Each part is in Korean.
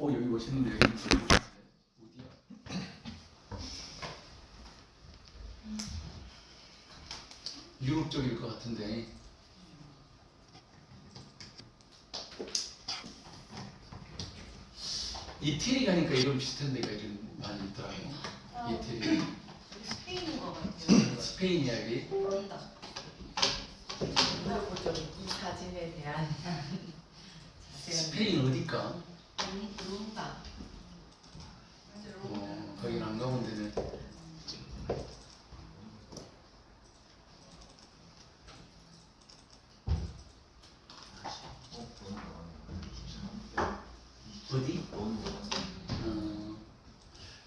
여기 멋있는데 여기 어디야? 유럽 쪽일 것 같은데. 이태리 가니까 이런 비슷한 데가 좀 많이 있더라고. 이태리. 스페인인 것 같아요. 스페인이야 여기. 그런다. 이 사진에 대한 스페인 어디까? 그런다. 거긴 안 가본 데는. 어디?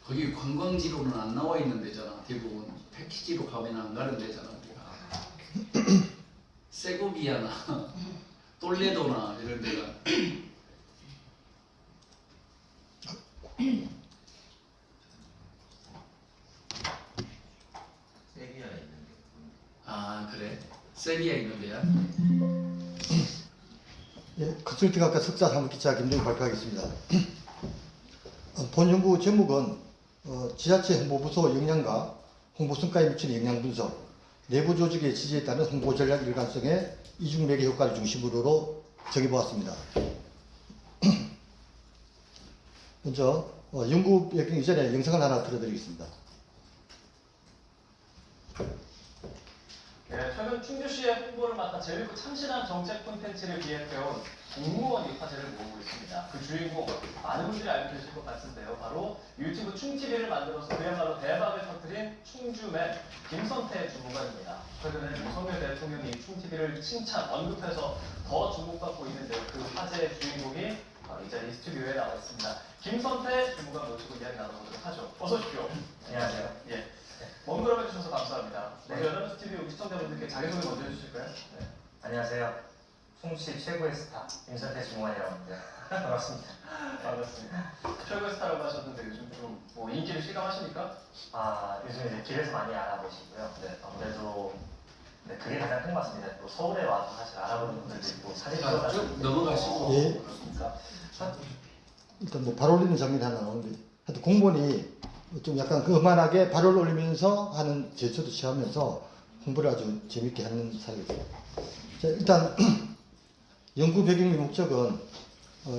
거기 관광지로는 안 나와 있는 데잖아. 대부분 패키지로 가면 안 가는 데잖아 우리가. 세고비아나 똘레도나 이런 데가. 세비야에 있는데. 아 그래? 세비야 있는 데야? 예, 컨설팅학과 석사 사무기자 김정희 발표하겠습니다. 본 연구 제목은 지자체 홍보부서 역량과 홍보 성과에 미치는 영향 분석, 내부 조직의 지지에 따른 홍보 전략 일관성의 이중매개 효과를 중심으로 정해보았습니다. 먼저 연구 배경 이전에 영상을 하나 틀어드리겠습니다. 네, 최근 충주시의 홍보를 맡아 재밌고 참신한 정책 콘텐츠를 기획해온 공무원이 화제를 모으고 있습니다. 그 주인공 많은 분들이 알고 계실 것 같은데요. 바로 유튜브 충TV를 만들어서 그야말로 대박을 터뜨린 충주맨 김선태 주무관입니다. 최근에 윤석열 대통령이 충TV를 칭찬, 언급해서 더 주목받고 있는데요. 그 화제의 주인공이 바로 이 자리 스튜디오에 나와 있습니다. 김선태 주무관 모시고 이야기 나눠보도록 하죠. 어서 오십시오. 안녕하세요. 예. 먼 걸음 해주셔서 감사합니다. 네. 먼저 여러분 스튜디오 시청자분들께 자기소개 먼저 해주실까요? 네. 안녕하세요. 충주시 최고의 스타 임선태 주무관이라고 합니다. 반갑습니다. 반갑습니다. 최고의 스타라고 하셨는데 요즘 좀 뭐 인기를 실감하십니까? 요즘 이제 길에서 많이 알아보시고요. 네, 아무래도 그게 가장 큰 것 같습니다. 또 서울에 와서 사실 알아보는 분들도 있고 사진 찍어달라고 쭉 넘어가시고. 예. 그렇습니까? 일단 뭐 발 올리는 장면이 하나 나오는데, 하여튼 공무원이 좀 약간 거만하게 발을 올리면서 하는 제스처도 취하면서 홍보를 아주 재밌게 하는 사례였어요. 자, 일단 연구 배경의 목적은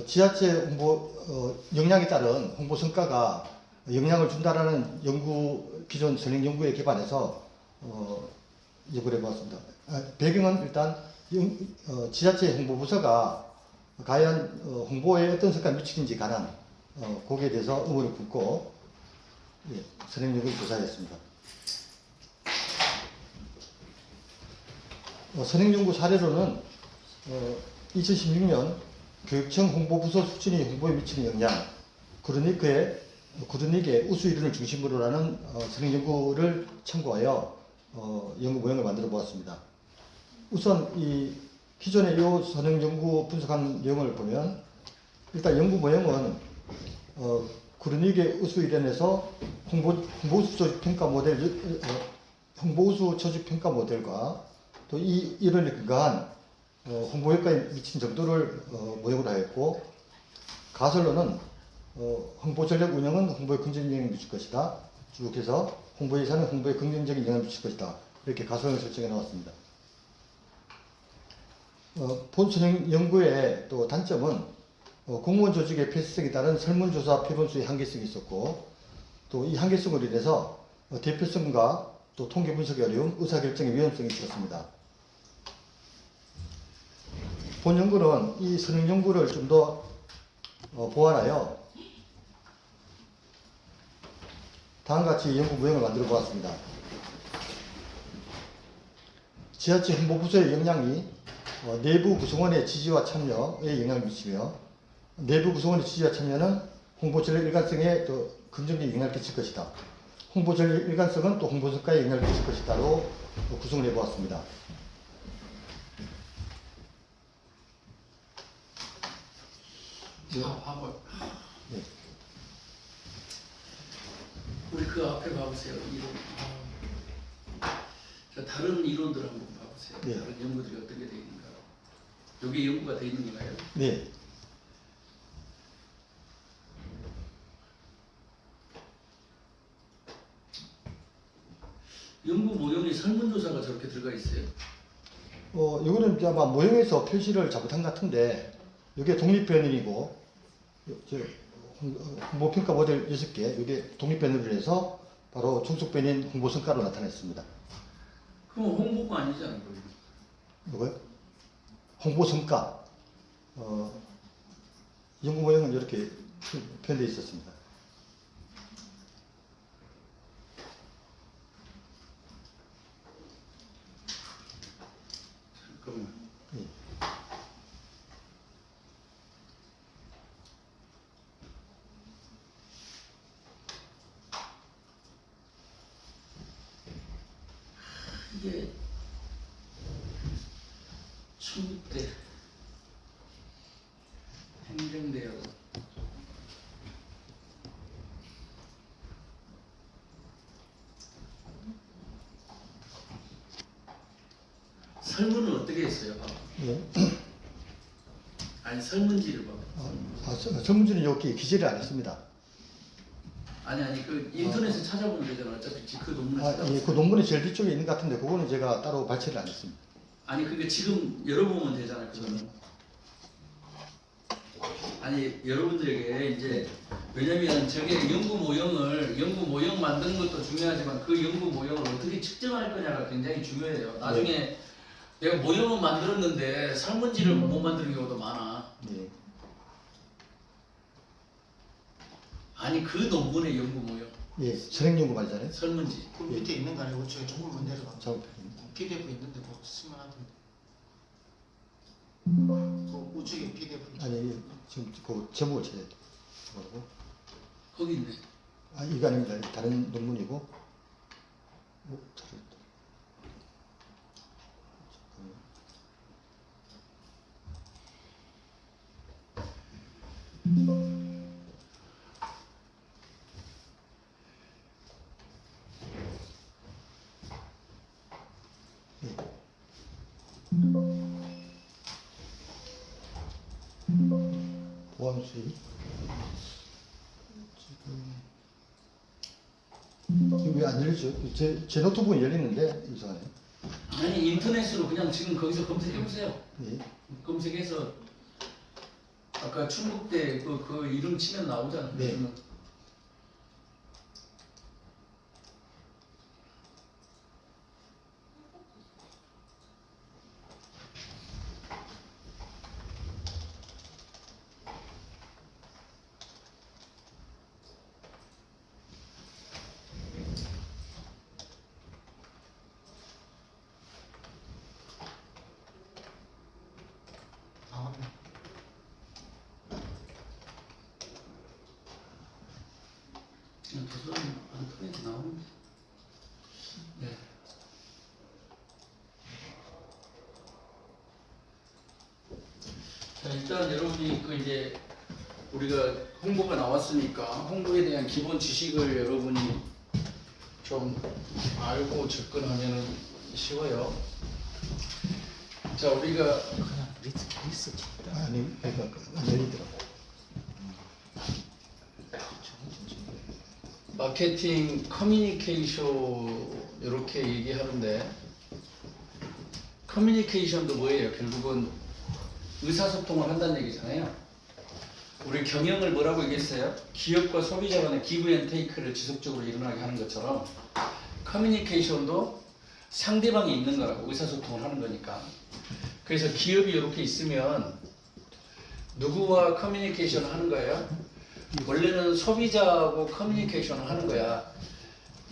지자체 홍보 역량에 따른 홍보 성과가 영향을 준다라는 연구 기존 선행 연구에 기반해서 연구를 해보았습니다. 배경은 일단 지자체 홍보부서가 과연 홍보에 어떤 성과를 미치는지 관한 거기에 대해서 의문을 품고 선행 연구를 조사했습니다. 선행 연구 사례로는 2016년 교육청 홍보부서 수준이 홍보에 미치는 영향, 구르닉의 우수 이론을 중심으로 하는 선행 연구를 참고하여 연구 모형을 만들어 보았습니다. 우선 이 기존의 이 선행 연구 분석한 내용을 보면 일단 연구 모형은 구르닉의 우수 이론에서 홍보우수 조직 평가 모델, 홍보우수 조직 평가 모델과 또 이 이론에 근거한 홍보 효과에 미친 정도를 모형으로 하였고, 가설로는 홍보 전략 운영은 홍보에 긍정적인 영향을 미칠 것이다. 쭉 해서 홍보 예산은 홍보에 긍정적인 영향을 미칠 것이다. 이렇게 가설을 설정해 나왔습니다. 본 선행 연구의 또 단점은 공무원 조직의 폐쇄성에 따른 설문조사 표본수의 한계성이 있었고, 또 이 한계성으로 인해서 대표성과 또 통계 분석의 어려움, 의사결정의 위험성이 있었습니다. 본 연구는 이 선행 연구를 좀 더 보완하여 다음과 같이 연구 모형을 만들어 보았습니다. 지자체 홍보부서의 역량이 내부 구성원의 지지와 참여에 영향을 미치며, 내부 구성원의 지지와 참여는 홍보 전략 일관성에 또 긍정적인 영향을 끼칠 것이다. 홍보 전략 일관성은 또 홍보 성과에 영향을 끼칠 것이다로 구성을 해보았습니다. 자, 한번. 네. 우리 그 앞에 봐보세요. 이론. 자, 다른 이론들 한번 봐보세요. 네. 다른 연구들이 어떻게 되어 있는가. 여기 연구가 되어 있는 건가요? 네. 연구 모형에 설문조사가 저렇게 들어가 있어요? 이거는 이제 아마 모형에서 표시를 잘못한 것 같은데, 이게 독립변인이고, 홍보평가 모델 6개, 이게 독립변인을 해서 바로 중속변인 홍보성과로 나타냈습니다. 그럼 홍보가 아니잖아, 그거. 이거요? 홍보성과. 연구 모형은 이렇게 표현되어 있었습니다. 잠깐만. 예. 이게 충북대 행정대학원 설문은 어떻게 했어요? 봐봐. 예. 아니 설문지를 봐. 설문지는 여기 기재를 안 했습니다. 아니 그 인터넷에 찾아보면 되잖아. 어차피 그 논문을 찾아보면. 예, 그 논문이 제일 뒤쪽에 있는 것 같은데, 그거는 제가 따로 발췌를 안 했습니다. 아니 그러니까 지금 열어보면 되잖아요. 그거는. 아니 여러분들에게 이제 왜냐면 저게 연구 모형 만드는 것도 중요하지만 그 연구 모형을 어떻게 측정할 거냐가 굉장히 중요해요. 나중에 내가 모형은 만들었는데 설문지를 못 만드는 경우도 많아. 예. 아니 그 논문의 연구 모형 예, 선행연구 말이잖아요. 설문지. 그 밑에 있는 거 아니고 저기 조금만 내려가. 작업. PDF 있는데 그거 쓰면 하던데. 그 우측에 PDF. 아니, 지금 그 제목을 찾아야 돼. 뭐라고? 거기 있네. 이거 아닙니다. 다른 논문이고. 잘했다. 보안 수입. 지금 왜 안 열리죠? 제 노트북은 열리는데 이상하네. 아니 인터넷으로 그냥 지금 거기서 검색해 보세요. 예. 검색해서 아까 충북대 그 이름 치면 나오잖아. 네. 나왔네. 그냥 도서관 인터넷에 나오는데. 네. 자 일단 여러분이 그 이제 우리가 홍보가 나왔으니까 홍보에 대한 기본 지식을 여러분이 좀 알고 접근하면 쉬워요. 자 우리가 그냥 리스 아니, 그러니까 안 열리더라고. 마케팅 커뮤니케이션 이렇게 얘기하는데 커뮤니케이션도 뭐예요? 결국은 의사소통을 한다는 얘기잖아요. 우리 경영을 뭐라고 얘기했어요? 기업과 소비자 간의 기브 앤 테이크를 지속적으로 일어나게 하는 것처럼 커뮤니케이션도 상대방이 있는 거라고 의사소통을 하는 거니까. 그래서 기업이 이렇게 있으면 누구와 커뮤니케이션을 하는 거예요? 원래는 소비자하고 커뮤니케이션을 하는 거야.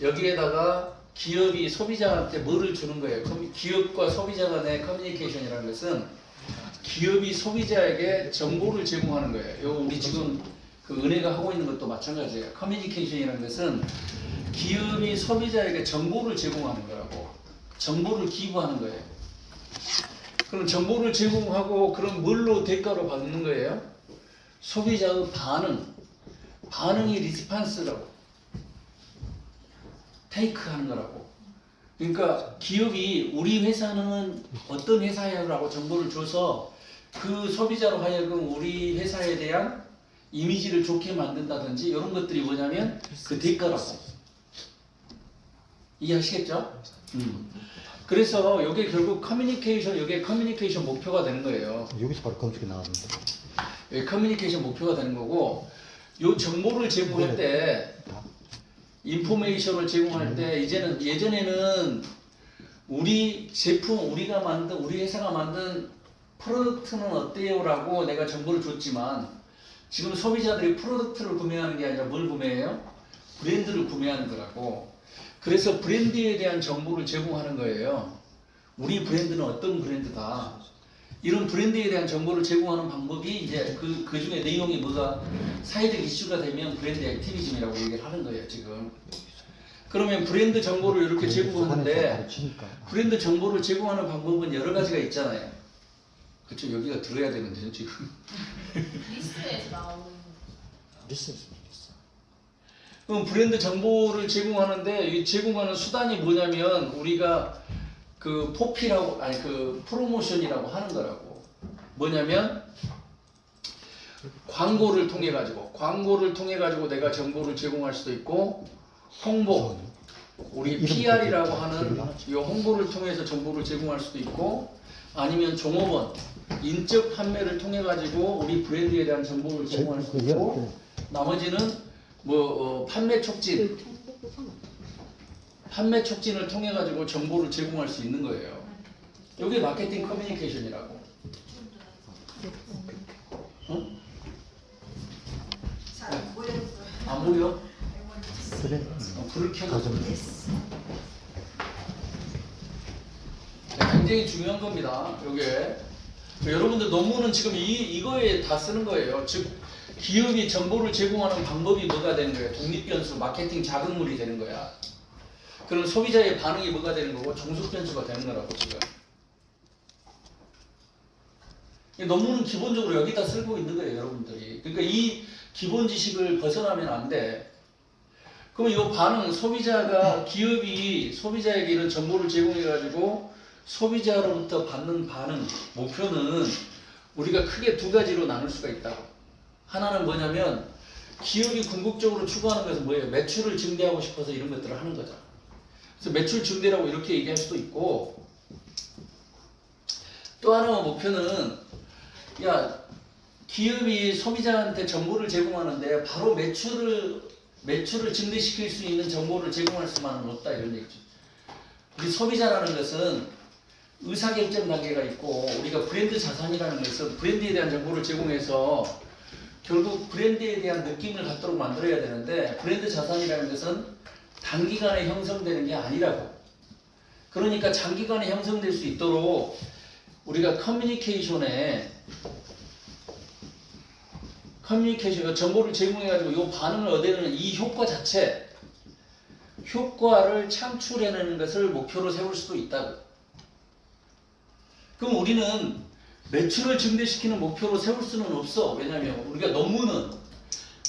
여기에다가 기업이 소비자한테 뭐를 주는 거예요? 기업과 소비자 간의 커뮤니케이션이라는 것은 기업이 소비자에게 정보를 제공하는 거예요. 요 우리 지금 그 은혜가 하고 있는 것도 마찬가지예요. 커뮤니케이션이라는 것은 기업이 소비자에게 정보를 제공하는 거라고. 정보를 기부하는 거예요. 그럼 정보를 제공하고 그럼 뭘로 대가로 받는 거예요? 소비자의 반응이 리스판스라고. 테이크 하는 거라고. 그러니까 기업이 우리 회사는 어떤 회사야라고 정보를 줘서 그 소비자로 하여금 우리 회사에 대한 이미지를 좋게 만든다든지 이런 것들이 뭐냐면 그 대가라고. 이해하시겠죠? 그래서 이게 결국 커뮤니케이션, 이게 커뮤니케이션 목표가 되는 거예요. 여기서 바로 검색이 나왔는데. 이게 커뮤니케이션 목표가 되는 거고, 요 정보를 제공할 때, 인포메이션을 제공할 때, 예전에는 우리 제품, 우리 회사가 만든 프로덕트는 어때요라고 내가 정보를 줬지만, 지금 소비자들이 프로덕트를 구매하는 게 아니라 뭘 구매해요? 브랜드를 구매하는 거라고. 그래서 브랜드에 대한 정보를 제공하는 거예요. 우리 브랜드는 어떤 브랜드다. 이런 브랜드에 대한 정보를 제공하는 방법이 이제 그 중에 내용이 뭐가 사회적 이슈가 되면 브랜드 액티비즘이라고 얘기를 하는 거예요, 지금. 그러면 브랜드 정보를 이렇게 제공하는데, 브랜드 정보를 제공하는 방법은 여러 가지가 있잖아요. 그렇죠? 여기가 들어야 되는데요, 지금. 리스트에서 나오는 리스트입니다. 그럼 브랜드 정보를 제공하는데 이 제공하는 수단이 뭐냐면 우리가 그 포피라고 아니 그 프로모션이라고 하는 거라고. 뭐냐면 광고를 통해 가지고 내가 정보를 제공할 수도 있고 홍보 우리 PR이라고 하는 이 홍보를 통해서 정보를 제공할 수도 있고 아니면 종업원 인적 판매를 통해 가지고 우리 브랜드에 대한 정보를 제공할 수도 있고 나머지는 판매 촉진을 통해 가지고 정보를 제공할 수 있는 거예요. 이게 마케팅 커뮤니케이션이라고. 응? 잘안 보여서 안 보여? 그래. 불을 켜줘. 가정. 굉장히 중요한 겁니다. 이게 여러분들 논문은 지금 이거에 다 쓰는 거예요. 즉 기업이 정보를 제공하는 방법이 뭐가 되는 거예요? 독립변수, 마케팅 자극물이 되는 거야. 그럼 소비자의 반응이 뭐가 되는 거고 종속변수가 되는 거라고 지금. 이 논문은 기본적으로 여기다 쓰고 있는 거예요, 여러분들이. 그러니까 이 기본 지식을 벗어나면 안 돼. 그럼 이 반응, 기업이 소비자에게 이런 정보를 제공해가지고 소비자로부터 받는 반응, 목표는 우리가 크게 두 가지로 나눌 수가 있다고. 하나는 뭐냐면 기업이 궁극적으로 추구하는 것은 뭐예요? 매출을 증대하고 싶어서 이런 것들을 하는 거죠. 그래서 매출 증대라고 이렇게 얘기할 수도 있고 또 하나의 목표는 기업이 소비자한테 정보를 제공하는데 바로 매출을 증대시킬 수 있는 정보를 제공할 수만은 없다 이런 얘기죠. 우리 소비자라는 것은 의사결정 단계가 있고 우리가 브랜드 자산이라는 것은 브랜드에 대한 정보를 제공해서 결국 브랜드에 대한 느낌을 갖도록 만들어야 되는데 브랜드 자산이라는 것은 단기간에 형성되는 게 아니라고. 그러니까 장기간에 형성될 수 있도록 우리가 커뮤니케이션에 정보를 제공해가지고 이 반응을 얻어내는 이 효과 자체 효과를 창출해내는 것을 목표로 세울 수도 있다고. 그럼 우리는 매출을 증대시키는 목표로 세울 수는 없어. 왜냐하면 우리가 논문은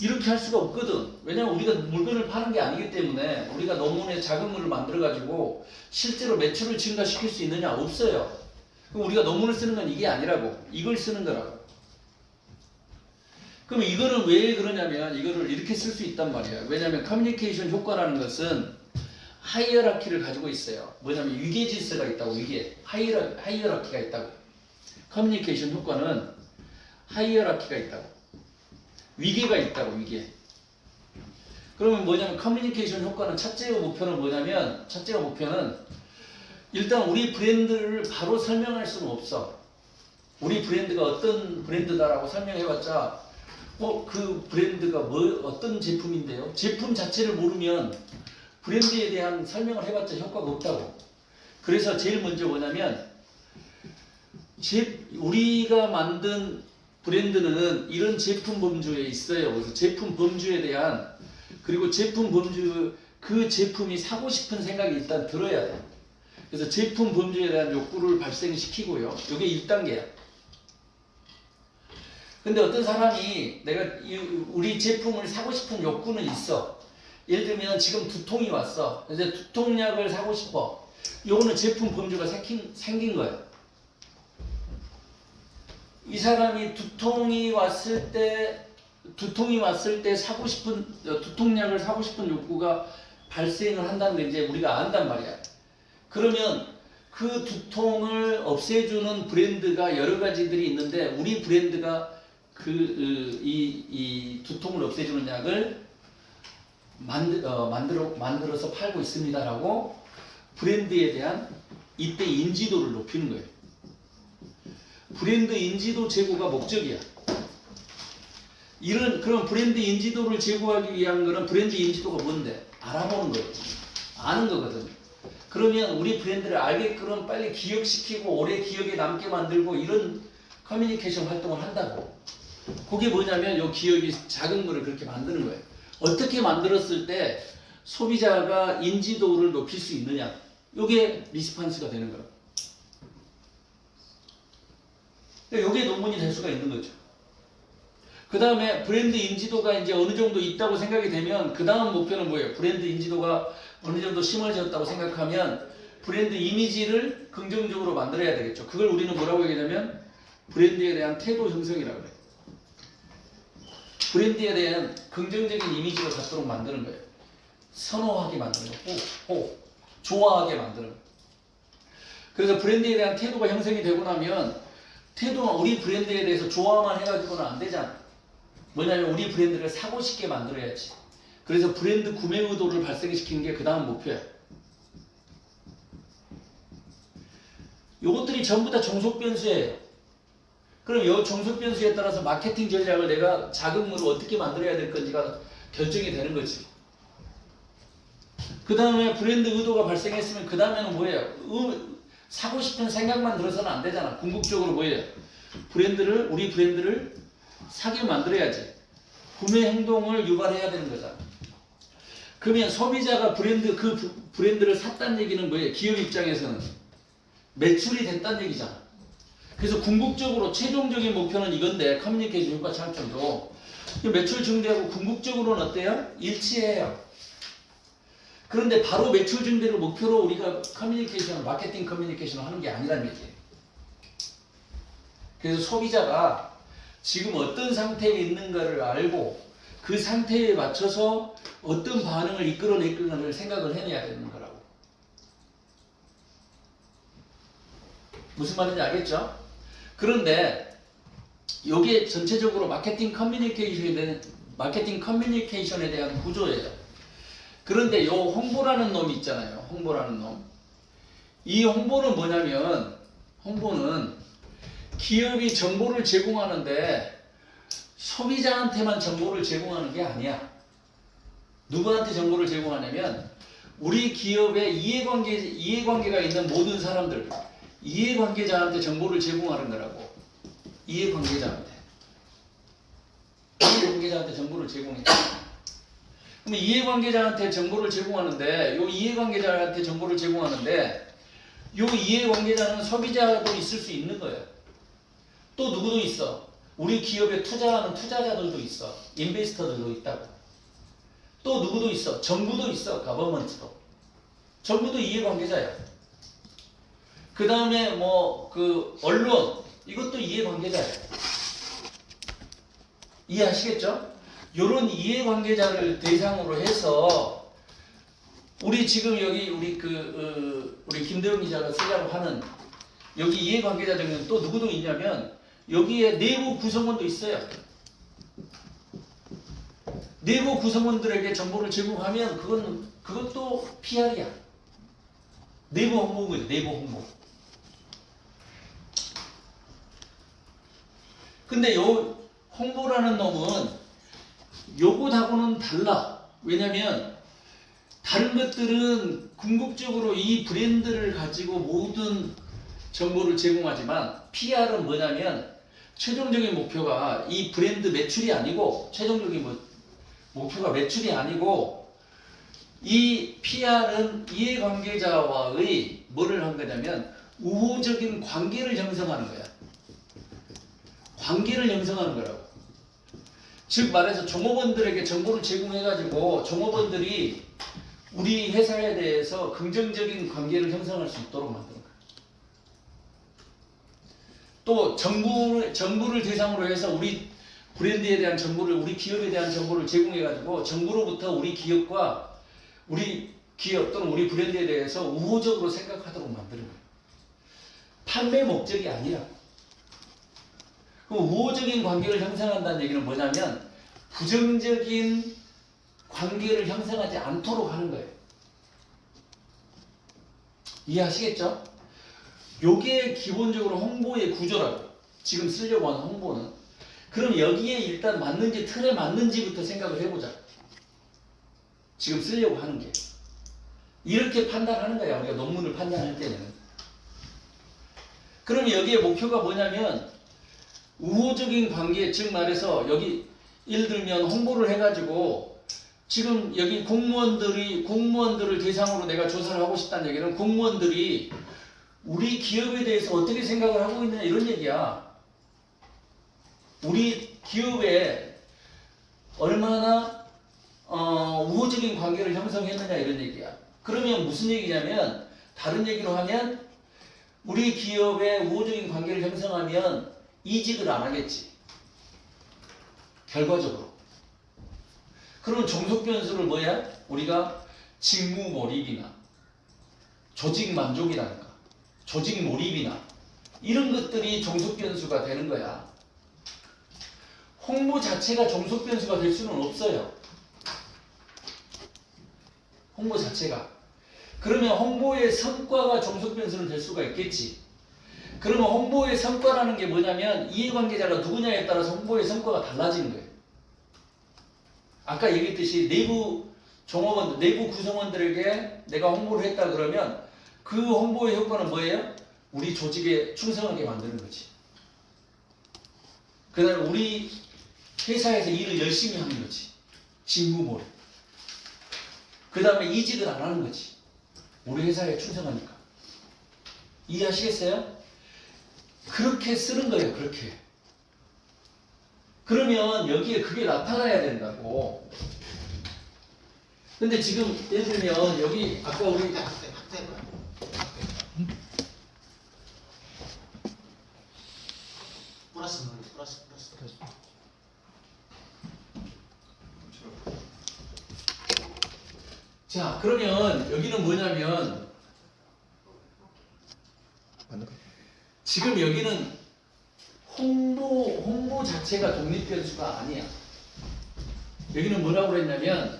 이렇게 할 수가 없거든. 왜냐하면 우리가 물건을 파는 게 아니기 때문에 우리가 논문에 자극물을 만들어가지고 실제로 매출을 증가시킬 수 있느냐? 없어요. 그럼 우리가 논문을 쓰는 건 이게 아니라고. 이걸 쓰는 거라고. 그럼 이거는 왜 그러냐면 이거를 이렇게 쓸 수 있단 말이에요. 왜냐하면 커뮤니케이션 효과라는 것은 하이어라키를 가지고 있어요. 뭐냐면 위계 질서가 있다고. 하이어라키가 있다고. 커뮤니케이션 효과는 하이어라키가 있다고. 위계가 있다고. 위계. 그러면 뭐냐면 커뮤니케이션 효과는 첫째의 목표는 뭐냐면 첫째의 목표는 일단 우리 브랜드를 바로 설명할 수는 없어. 우리 브랜드가 어떤 브랜드다라고 설명해봤자 그 브랜드가 어떤 제품인데요? 제품 자체를 모르면 브랜드에 대한 설명을 해봤자 효과가 없다고. 그래서 제일 먼저 뭐냐면 우리가 만든 브랜드는 이런 제품 범주에 있어요. 그래서 제품 범주에 대한 그리고 제품 범주 그 제품이 사고 싶은 생각이 일단 들어야 돼. 그래서 제품 범주에 대한 욕구를 발생시키고요. 이게 1단계야. 근데 어떤 사람이 내가 우리 제품을 사고 싶은 욕구는 있어. 예를 들면 지금 두통이 왔어. 그래서 두통약을 사고 싶어. 요거는 제품 범주가 생긴 거야. 이 사람이 두통이 왔을 때 사고 싶은 두통약을 사고 싶은 욕구가 발생을 한다는 걸 이제 우리가 안단 말이야. 그러면 그 두통을 없애주는 브랜드가 여러 가지들이 있는데 우리 브랜드가 이 두통을 없애주는 약을 만들어서 팔고 있습니다라고 브랜드에 대한 이때 인지도를 높이는 거예요. 브랜드 인지도 제고가 목적이야. 그럼 브랜드 인지도를 제고하기 위한 거는 브랜드 인지도가 뭔데? 알아보는 거예요. 아는 거거든. 그러면 우리 브랜드를 알게끔 빨리 기억시키고 오래 기억에 남게 만들고 이런 커뮤니케이션 활동을 한다고. 그게 뭐냐면 요 기억이 작은 거를 그렇게 만드는 거예요. 어떻게 만들었을 때 소비자가 인지도를 높일 수 있느냐. 요게 리스판스가 되는 거예요. 요게 논문이 될 수가 있는 거죠. 그 다음에 브랜드 인지도가 이제 어느 정도 있다고 생각이 되면 그 다음 목표는 뭐예요? 브랜드 인지도가 어느 정도 심어졌다고 생각하면 브랜드 이미지를 긍정적으로 만들어야 되겠죠. 그걸 우리는 뭐라고 얘기하냐면 브랜드에 대한 태도 형성이라고 해요. 브랜드에 대한 긍정적인 이미지를 갖도록 만드는 거예요. 선호하게 만드는 거고, 좋아하게 만드는 거예요. 그래서 브랜드에 대한 태도가 형성이 되고 나면 태도는 우리 브랜드에 대해서 좋아만 해가지고는 안 되잖아. 뭐냐면 우리 브랜드를 사고 싶게 만들어야지. 그래서 브랜드 구매 의도를 발생시키는 게 그 다음 목표야. 요것들이 전부 다 종속 변수예요. 그럼 이 종속 변수에 따라서 마케팅 전략을 내가 자금으로 어떻게 만들어야 될 건지가 결정이 되는 거지. 그 다음에 브랜드 의도가 발생했으면 그 다음에는 뭐예요? 사고 싶은 생각만 들어서는 안 되잖아. 궁극적으로 뭐예요? 우리 브랜드를 사게 만들어야지. 구매 행동을 유발해야 되는 거잖아. 그러면 소비자가 그 브랜드를 샀다는 얘기는 뭐예요? 기업 입장에서는 매출이 됐다는 얘기잖아. 그래서 궁극적으로 최종적인 목표는 이건데 커뮤니케이션 효과 창출도 매출 증대하고 궁극적으로는 어때요? 일치해요. 그런데 바로 매출 증대를 목표로 우리가 마케팅 커뮤니케이션을 하는 게 아니라는 얘기예요. 그래서 소비자가 지금 어떤 상태에 있는가를 알고 그 상태에 맞춰서 어떤 반응을 이끌어낼 건가를 생각을 해내야 되는 거라고. 무슨 말인지 알겠죠? 그런데 이게 전체적으로 마케팅 커뮤니케이션에 대한 구조예요. 그런데 요 홍보라는 놈이 있잖아요. 홍보라는 놈. 이 홍보는 뭐냐면 홍보는 기업이 정보를 제공하는데 소비자한테만 정보를 제공하는 게 아니야. 누구한테 정보를 제공하냐면 우리 기업의 이해관계가 있는 모든 사람들, 이해관계자한테 정보를 제공하는 거라고. 이해관계자한테 정보를 제공해. 그럼 이해관계자한테 정보를 제공하는데 요 이해관계자한테 정보를 제공하는데 요 이해관계자는 소비자도 있을 수 있는 거예요. 또 누구도 있어. 우리 기업에 투자하는 투자자들도 있어. 인베스터들도 있다고. 또 누구도 있어. 정부도 있어. 가버먼트도. 정부도 이해관계자야. 그 다음에 언론 이것도 이해관계자야. 이해하시겠죠? 요런 이해관계자를 대상으로 해서 우리 지금 여기 우리 김대웅 기자가 쓰려고 하는 여기 이해관계자 중에는 또 누구도 있냐면 여기에 내부 구성원도 있어요. 내부 구성원들에게 정보를 제공하면 그것도 PR이야. 내부 홍보인 거죠. 내부 홍보. 근데 요 홍보라는 놈은 요것하고는 달라. 왜냐면 다른 것들은 궁극적으로 이 브랜드를 가지고 모든 정보를 제공하지만 PR은 뭐냐면 최종적인 목표가 이 브랜드 매출이 아니고 최종적인 목표가 매출이 아니고 이 PR은 이해관계자와의 뭐를 한 거냐면 우호적인 관계를 형성하는 거야. 관계를 형성하는 거라고. 즉 말해서 종업원들에게 정보를 제공해가지고 종업원들이 우리 회사에 대해서 긍정적인 관계를 형성할 수 있도록 만드는 거예요. 또 정부를 대상으로 해서 우리 브랜드에 대한 정보를, 우리 기업에 대한 정보를 제공해가지고 정부로부터 우리 기업과 우리 기업 또는 우리 브랜드에 대해서 우호적으로 생각하도록 만드는 거예요. 판매 목적이 아니라. 그럼 우호적인 관계를 형성한다는 얘기는 뭐냐면 부정적인 관계를 형성하지 않도록 하는 거예요. 이해하시겠죠? 요게 기본적으로 홍보의 구조라고. 지금 쓰려고 하는 홍보는. 그럼 여기에 일단 맞는지, 틀에 맞는지부터 생각을 해보자. 지금 쓰려고 하는 게. 이렇게 판단하는 거야, 우리가 논문을 판단할 때는. 그럼 여기에 목표가 뭐냐면 우호적인 관계, 즉 말해서 여기 예를 들면 홍보를 해가지고 지금 여기 공무원들을 대상으로 내가 조사를 하고 싶다는 얘기는 공무원들이 우리 기업에 대해서 어떻게 생각을 하고 있느냐 이런 얘기야. 우리 기업에 얼마나 우호적인 관계를 형성했느냐 이런 얘기야. 그러면 무슨 얘기냐면 다른 얘기로 하면 우리 기업에 우호적인 관계를 형성하면 이직을 안 하겠지. 결과적으로. 그럼 종속 변수를 뭐야? 우리가 직무 몰입이나 조직 만족이라든가 조직 몰입이나 이런 것들이 종속 변수가 되는 거야. 홍보 자체가 종속 변수가 될 수는 없어요. 홍보 자체가. 그러면 홍보의 성과가 종속 변수는 될 수가 있겠지. 그러면 홍보의 성과라는 게 뭐냐면 이해관계자가 누구냐에 따라서 홍보의 성과가 달라지는 거예요. 아까 얘기했듯이 내부 종업원들, 내부 구성원들에게 내가 홍보를 했다 그러면 그 홍보의 효과는 뭐예요? 우리 조직에 충성하게 만드는 거지. 그 다음에 우리 회사에서 일을 열심히 하는 거지. 직무몰입. 그 다음에 이직을 안 하는 거지. 우리 회사에 충성하니까. 이해하시겠어요? 그렇게 쓰는 거예요. 그렇게. 그러면 여기에 그게 나타나야 된다고. 근데 지금 예를 들면 여기 아까 우리 학대 뭐야? 플러스 넣어요. 플러스. 자 그러면 여기는 뭐냐면 맞는 거. 지금 여기는 홍보 자체가 독립 변수가 아니야. 여기는 뭐라고 그랬냐면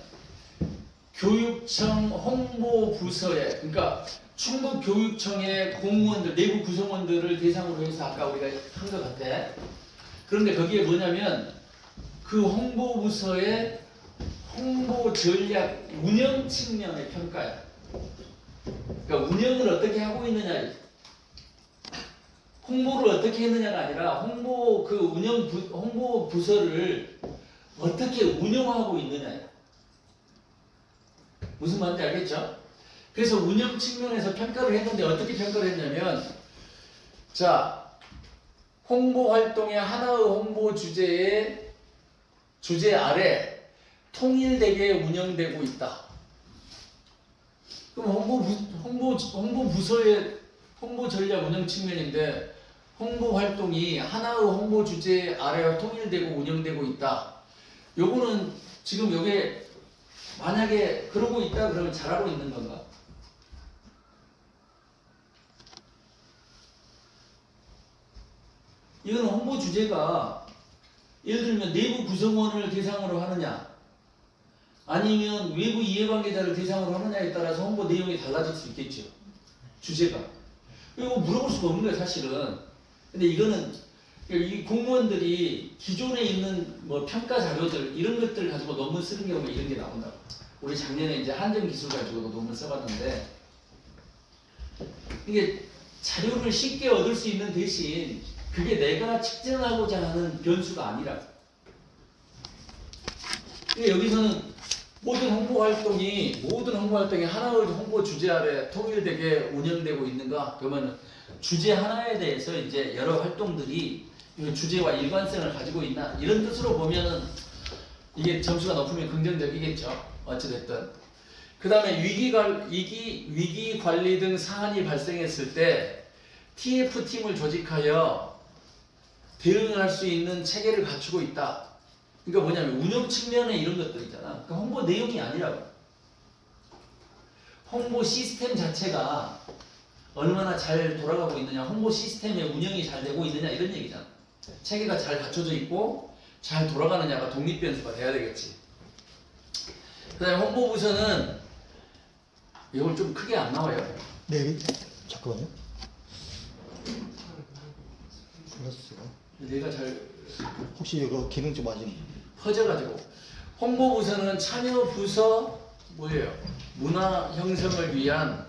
교육청 홍보부서에, 그러니까 충북교육청의 공무원들, 내부 구성원들을 대상으로 해서 아까 우리가 한 것 같아. 그런데 거기에 뭐냐면 그 홍보부서의 홍보 전략 운영 측면의 평가야. 그러니까 운영을 어떻게 하고 있느냐, 홍보를 어떻게 했느냐가 아니라 홍보 부서를 어떻게 운영하고 있느냐야. 무슨 말인지 알겠죠? 그래서 운영 측면에서 평가를 했는데 어떻게 평가를 했냐면, 자, 홍보 활동의 하나의 홍보 주제 아래 통일되게 운영되고 있다. 그럼 홍보부서의 홍보 전략 운영 측면인데 홍보 활동이 하나의 홍보 주제 아래 통일되고 운영되고 있다. 요거는 지금 요게 만약에 그러고 있다 그러면 잘하고 있는 건가? 이건 홍보 주제가 예를 들면 내부 구성원을 대상으로 하느냐 아니면 외부 이해관계자를 대상으로 하느냐에 따라서 홍보 내용이 달라질 수 있겠죠. 주제가. 이거 물어볼 수가 없는 거예요, 사실은. 근데 이거는 이 공무원들이 기존에 있는 뭐 평가 자료들 이런 것들 가지고 논문 쓰는 경우에 이런 게 나온다고. 우리 작년에 이제 한정 기술 가지고도 논문 써봤는데 이게 자료를 쉽게 얻을 수 있는 대신 그게 내가 측정하고자 하는 변수가 아니라. 그러니까 여기서는 모든 홍보 활동이 하나의 홍보 주제 아래 통일되게 운영되고 있는가? 그러면 주제 하나에 대해서 이제 여러 활동들이 주제와 일관성을 가지고 있나? 이런 뜻으로 보면은 이게 점수가 높으면 긍정적이겠죠. 어찌됐든. 그 다음에 위기 관리 등 사안이 발생했을 때 TF팀을 조직하여 대응할 수 있는 체계를 갖추고 있다. 그러니까 뭐냐면 운영 측면에 이런 것들 있잖아. 그러니까 홍보 내용이 아니라고. 홍보 시스템 자체가 얼마나 잘 돌아가고 있느냐, 홍보 시스템의 운영이 잘 되고 있느냐 이런 얘기잖아. 체계가 잘 갖춰져 있고 잘 돌아가느냐가 독립 변수가 돼야 되겠지. 그다음에 홍보 부서는 이걸 좀 크게 안 나와요. 네, 잠깐만요. 플러스가 내가 잘 혹시 이거 기능 좀 아직 퍼져가지고 홍보 부서는 참여 부서 뭐예요? 문화 형성을 위한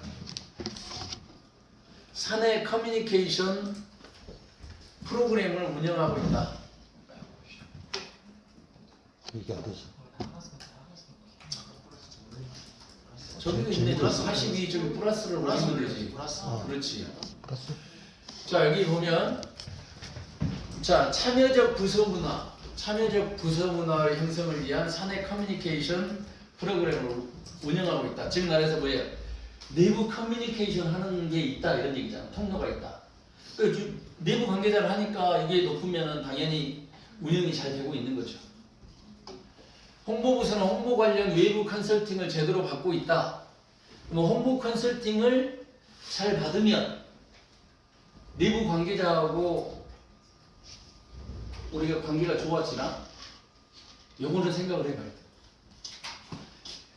사내 커뮤니케이션 프로그램을 운영하고 있다. 이게 안 되지. 저기가 있네. 82 저기 플러스를 올리면 되지. 플러스. 그렇지. 플러스. 자 여기 보면 자 참여적 부서 문화, 참여적 부서 문화 형성을 위한 사내 커뮤니케이션 프로그램을 운영하고 있다. 즉 말해서 뭐예요? 내부 커뮤니케이션 하는 게 있다 이런 얘기잖아. 통로가 있다. 그 내부 관계자를 하니까 이게 높으면은 당연히 운영이 잘 되고 있는 거죠. 홍보부서는 홍보 관련 외부 컨설팅을 제대로 받고 있다. 뭐 홍보 컨설팅을 잘 받으면 내부 관계자하고 우리가 관계가 좋아지나? 요거는 생각을 해봐야 돼.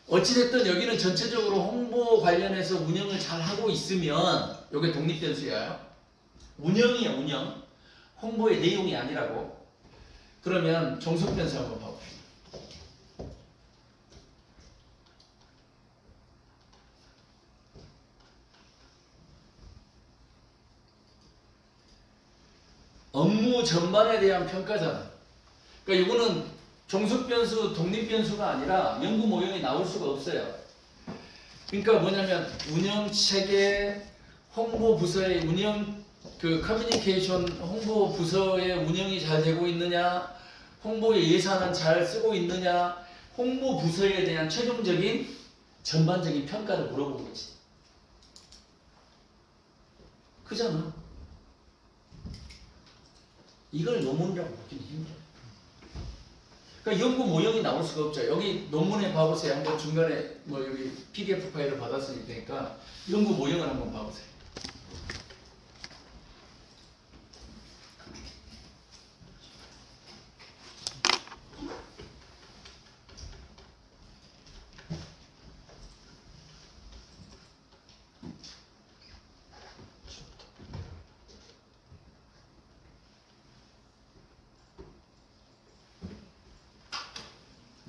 어찌됐든 여기는 전체적으로 홍보 관련해서 운영을 잘 하고 있으면 요게 독립변수예요. 운영이야 운영. 홍보의 내용이 아니라고. 그러면 종속변수 한번 봐봅시다. 업무 전반에 대한 평가잖아. 그러니까 이거는 종속변수, 독립변수가 아니라 연구 모형이 나올 수가 없어요. 그러니까 뭐냐면 운영체계, 홍보부서의 운영, 그 커뮤니케이션 홍보부서의 운영이 잘 되고 있느냐, 홍보의 예산은 잘 쓰고 있느냐, 홍보부서에 대한 최종적인 전반적인 평가를 물어보겠지. 그잖아. 이걸 논문이라고 보기는 힘들어요. 그러니까 연구 모형이 나올 수가 없죠. 여기 논문에 봐보세요. 한번 중간에 뭐 여기 PDF 파일을 받았을 테니까 연구 모형을 한번 봐보세요.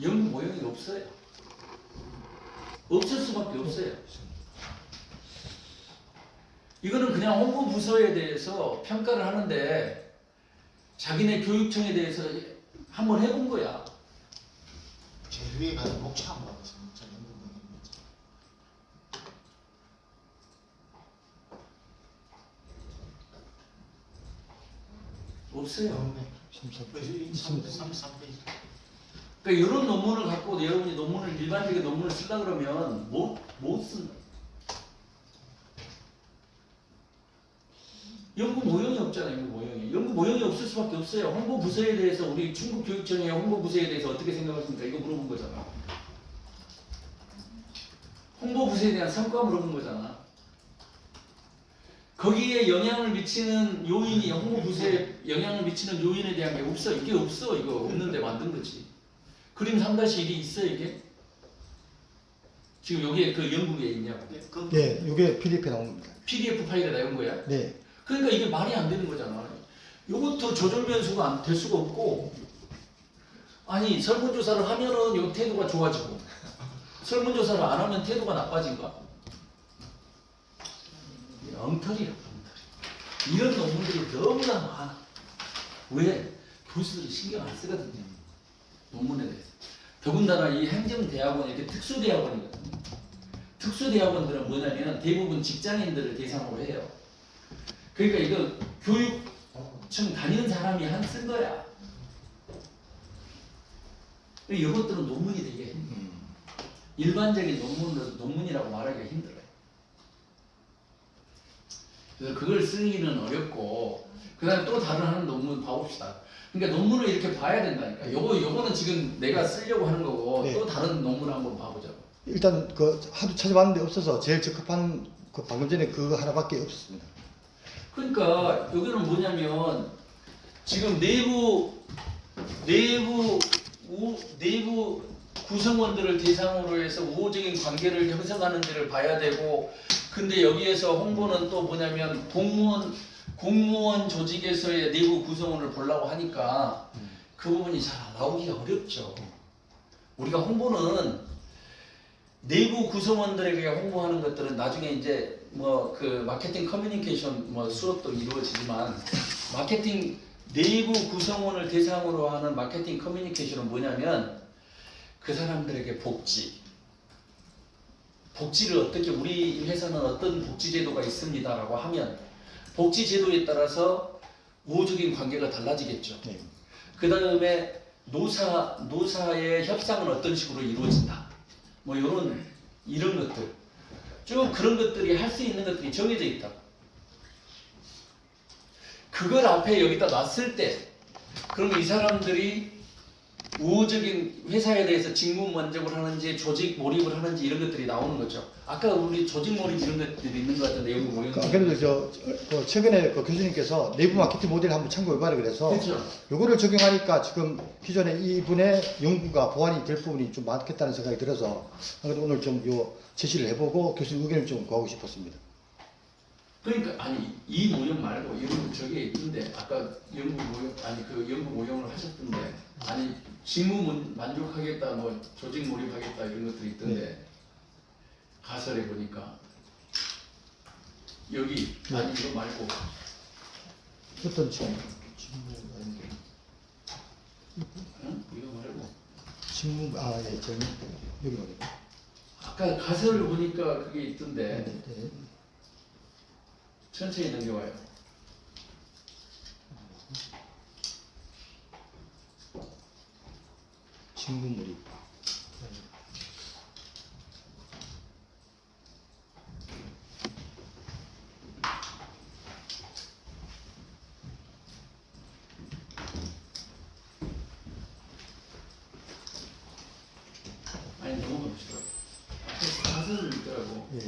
연구 모형이 없어요. 없을 수밖에 없어요. 이거는 그냥 홍보 부서에 대해서 평가를 하는데 자기네 교육청에 대해서 한번 해본 거야. 제일 위에 가서 목차 한번 봐보세요. 목차 연구원. 없어요. 33페이지. 그러니까 이런 논문을 갖고 여러분이 논문을 일반적인 논문을 쓰려 그러면 못 쓴다. 연구 모형이 없잖아요. 연구 모형이 없을 수밖에 없어요. 홍보 부서에 대해서 우리 충북 교육청의 홍보 부서에 대해서 어떻게 생각하십니까? 이거 물어본 거잖아. 홍보 부서에 대한 성과 물어본 거잖아. 거기에 영향을 미치는 요인이 홍보 부서에 영향을 미치는 요인에 대한 게 없어. 이게 없어. 이거 없는데 만든 거지. 그림 3-1이 있어 이게? 지금 여기에 그 연구에 있냐고. 네, 이게 PDF에 나온 겁니다. PDF 파일에 나온 거야? 네. 그러니까 이게 말이 안 되는 거잖아. 이것도 조절 변수가 안 될 수가 없고, 아니 설문조사를 하면은 요 태도가 좋아지고, 설문조사를 안 하면 태도가 나빠진가? 엉터리야, 엉터리. 이런 논문들이 너무나 많아. 왜? 교수들이 신경 안 쓰거든요. 논문에 대해서. 더군다나 이 행정대학원 이렇게 특수대학원이거든요. 특수대학원들은 뭐냐면 대부분 직장인들을 대상으로 해요. 그러니까 이거 교육청 다니는 사람이 쓴 거야. 이것들은 논문이 되게 힘들어요. 일반적인 논문이라고 말하기가 힘들어요. 그래서 그걸 쓰기는 어렵고, 그 다음에 또 다른 하는 논문 봐봅시다. 그러니까 논문을 이렇게 봐야 된다니까. 요거는 지금 내가 쓰려고 하는 거고, 네. 또 다른 논문 한번 봐보자고. 일단 그 하도 찾아봤는데 없어서 제일 적합한 그 방금 전에 그거 하나밖에 없었습니다. 그러니까 여기는 뭐냐면 지금 내부 구성원들을 대상으로 해서 우호적인 관계를 형성하는 데를 봐야 되고, 근데 여기에서 홍보는 또 뭐냐면 공무원 조직에서의 내부 구성원을 보려고 하니까 그 부분이 잘 나오기가 어렵죠. 우리가 홍보는 내부 구성원들에게 홍보하는 것들은 나중에 이제 뭐 그 마케팅 커뮤니케이션 뭐 수업도 이루어지지만, 마케팅 내부 구성원을 대상으로 하는 마케팅 커뮤니케이션은 뭐냐면 그 사람들에게 복지를 어떻게, 우리 회사는 어떤 복지 제도가 있습니다라고 하면 복지 제도에 따라서 우호적인 관계가 달라지겠죠. 네. 그 다음에 노사의 협상은 어떤 식으로 이루어진다. 뭐 이런 것들 쭉 그런 것들이 할 수 있는 것들이 정해져 있다. 그걸 앞에 여기다 놨을 때 그러면 이 사람들이 우호적인 회사에 대해서 직무 만족을 하는지 조직 몰입을 하는지 이런 것들이 나오는 거죠. 아까 우리 조직 몰입 이런 것들이 있는 것 같은데 여기 모형. 그래도 최근에 그 교수님께서 내부 마케팅 모델 한번 참고해봐라 그래서 그렇죠. 요거를 적용하니까 지금 기존에 이분의 연구가 보완이 될 부분이 좀 많겠다는 생각이 들어서 오늘 좀 요 제시를 해보고 교수님 의견을 좀 구하고 싶었습니다. 그러니까 아니 이 모형 말고 이런 저게 있던데 아까 연구 모형을 하셨던데, 아니 직무 만족하겠다 뭐 조직 몰입하겠다 이런 것들이 있던데 네. 가설에 보니까 여기 아니 이거 말고 어떤 직무 응? 이거 말고 예, 여기 말이요. 아까 가설을 보니까 그게 있던데 네. 천천히 넘겨와요. 직무 몰입. 아니 넘어갑시다. 가설을 있더라고. 예.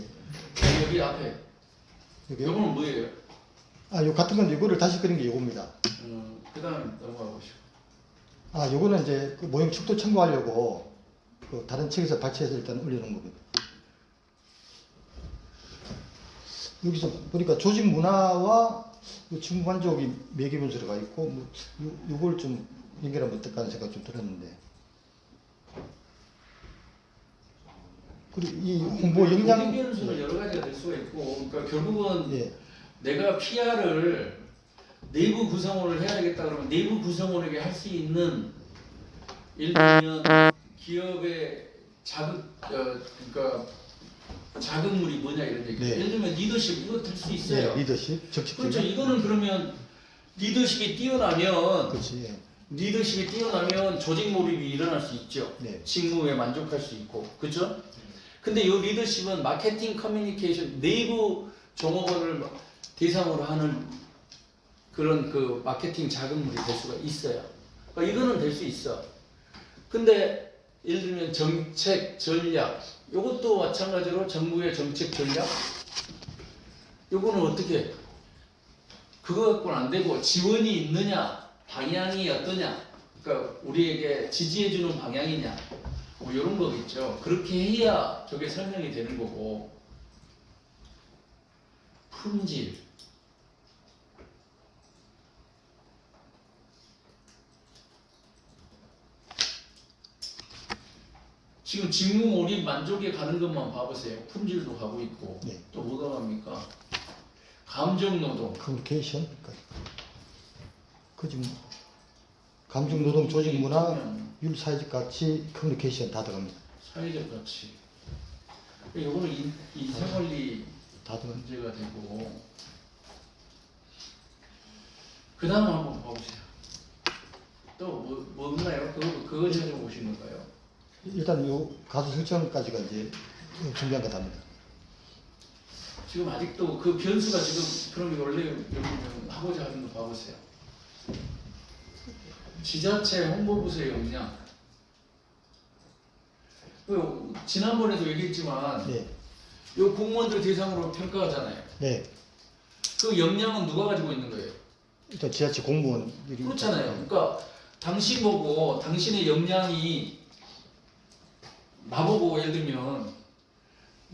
여기 앞에 여기요? 이거는 뭐예요? 요 같은 건 이거를 다시 그린 게 요겁니다. 그 다음 넘어가 보시고. 요거는 이제 그 모형 축도 참고하려고 그 다른 책에서 발췌해서 일단 올려놓은 겁니다. 여기서 보니까 조직 문화와 직무 만족이 매개변 들어가 있고, 요걸 좀 연결하면 어떨까 하는 생각 좀 들었는데. 그리고 이 홍보 역량. 변수는 여러 가지가 될 수가 있고, 그러니까 결국은 예. 내가 PR을 내부 구성원을 해야 되겠다 그러면 내부 구성원에게 할 수 있는, 예를 들면 기업의 그러니까 자극물이 뭐냐 이런 얘기. 네. 예를 들면 리더십 이거 들 수 있어요. 예, 리더십, 적극적. 그렇죠. 이거는 그러면 리더십이 뛰어나면 그렇지. 예. 리더십이 뛰어나면 조직 몰입이 일어날 수 있죠. 네. 직무에 만족할 수 있고, 그렇죠? 근데 이 리더십은 마케팅 커뮤니케이션 내부 종업원을 대상으로 하는 그런 그 마케팅 자극물이 될 수가 있어요. 그러니까 이거는 될 수 있어. 근데 예를 들면 정책 전략, 이것도 마찬가지로 정부의 정책 전략, 요거는 어떻게? 그거 갖고는 안 되고 지원이 있느냐, 방향이 어떠냐, 그러니까 우리에게 지지해주는 방향이냐, 뭐 이런 거겠죠. 그렇게 해야 저게 설명이 되는 거고. 품질. 지금 직무 몰입 만족에 가는 것만 봐보세요. 품질도 가고 있고. 네. 또 뭐가 갑니까? 감정 노동. 커뮤니케이션. 그 지금 감정 노동, 조직 문화, 율, 사회적 가치, 커뮤니케이션 다 들어갑니다. 사회적 가치. 이거는 인사관리 다 들어갑니다. 문제가 되고. 그 다음 한번 봐보세요. 또 뭐 없나요? 그거 찾아보신 건가요? 일단 요 가수 설정까지가 이제 준비한 거 답니다. 지금 아직도 그 변수가 지금 그럼 원래 여기 하고자 하는 거 봐보세요. 지자체 홍보부서의 역량. 지난번에도 얘기했지만 네. 이 공무원들 대상으로 평가하잖아요. 네. 그 역량은 누가 가지고 있는 거예요? 일단 지자체 공무원 그렇잖아요. 그러니까 당신 보고 당신의 역량이 나보고 예를 들면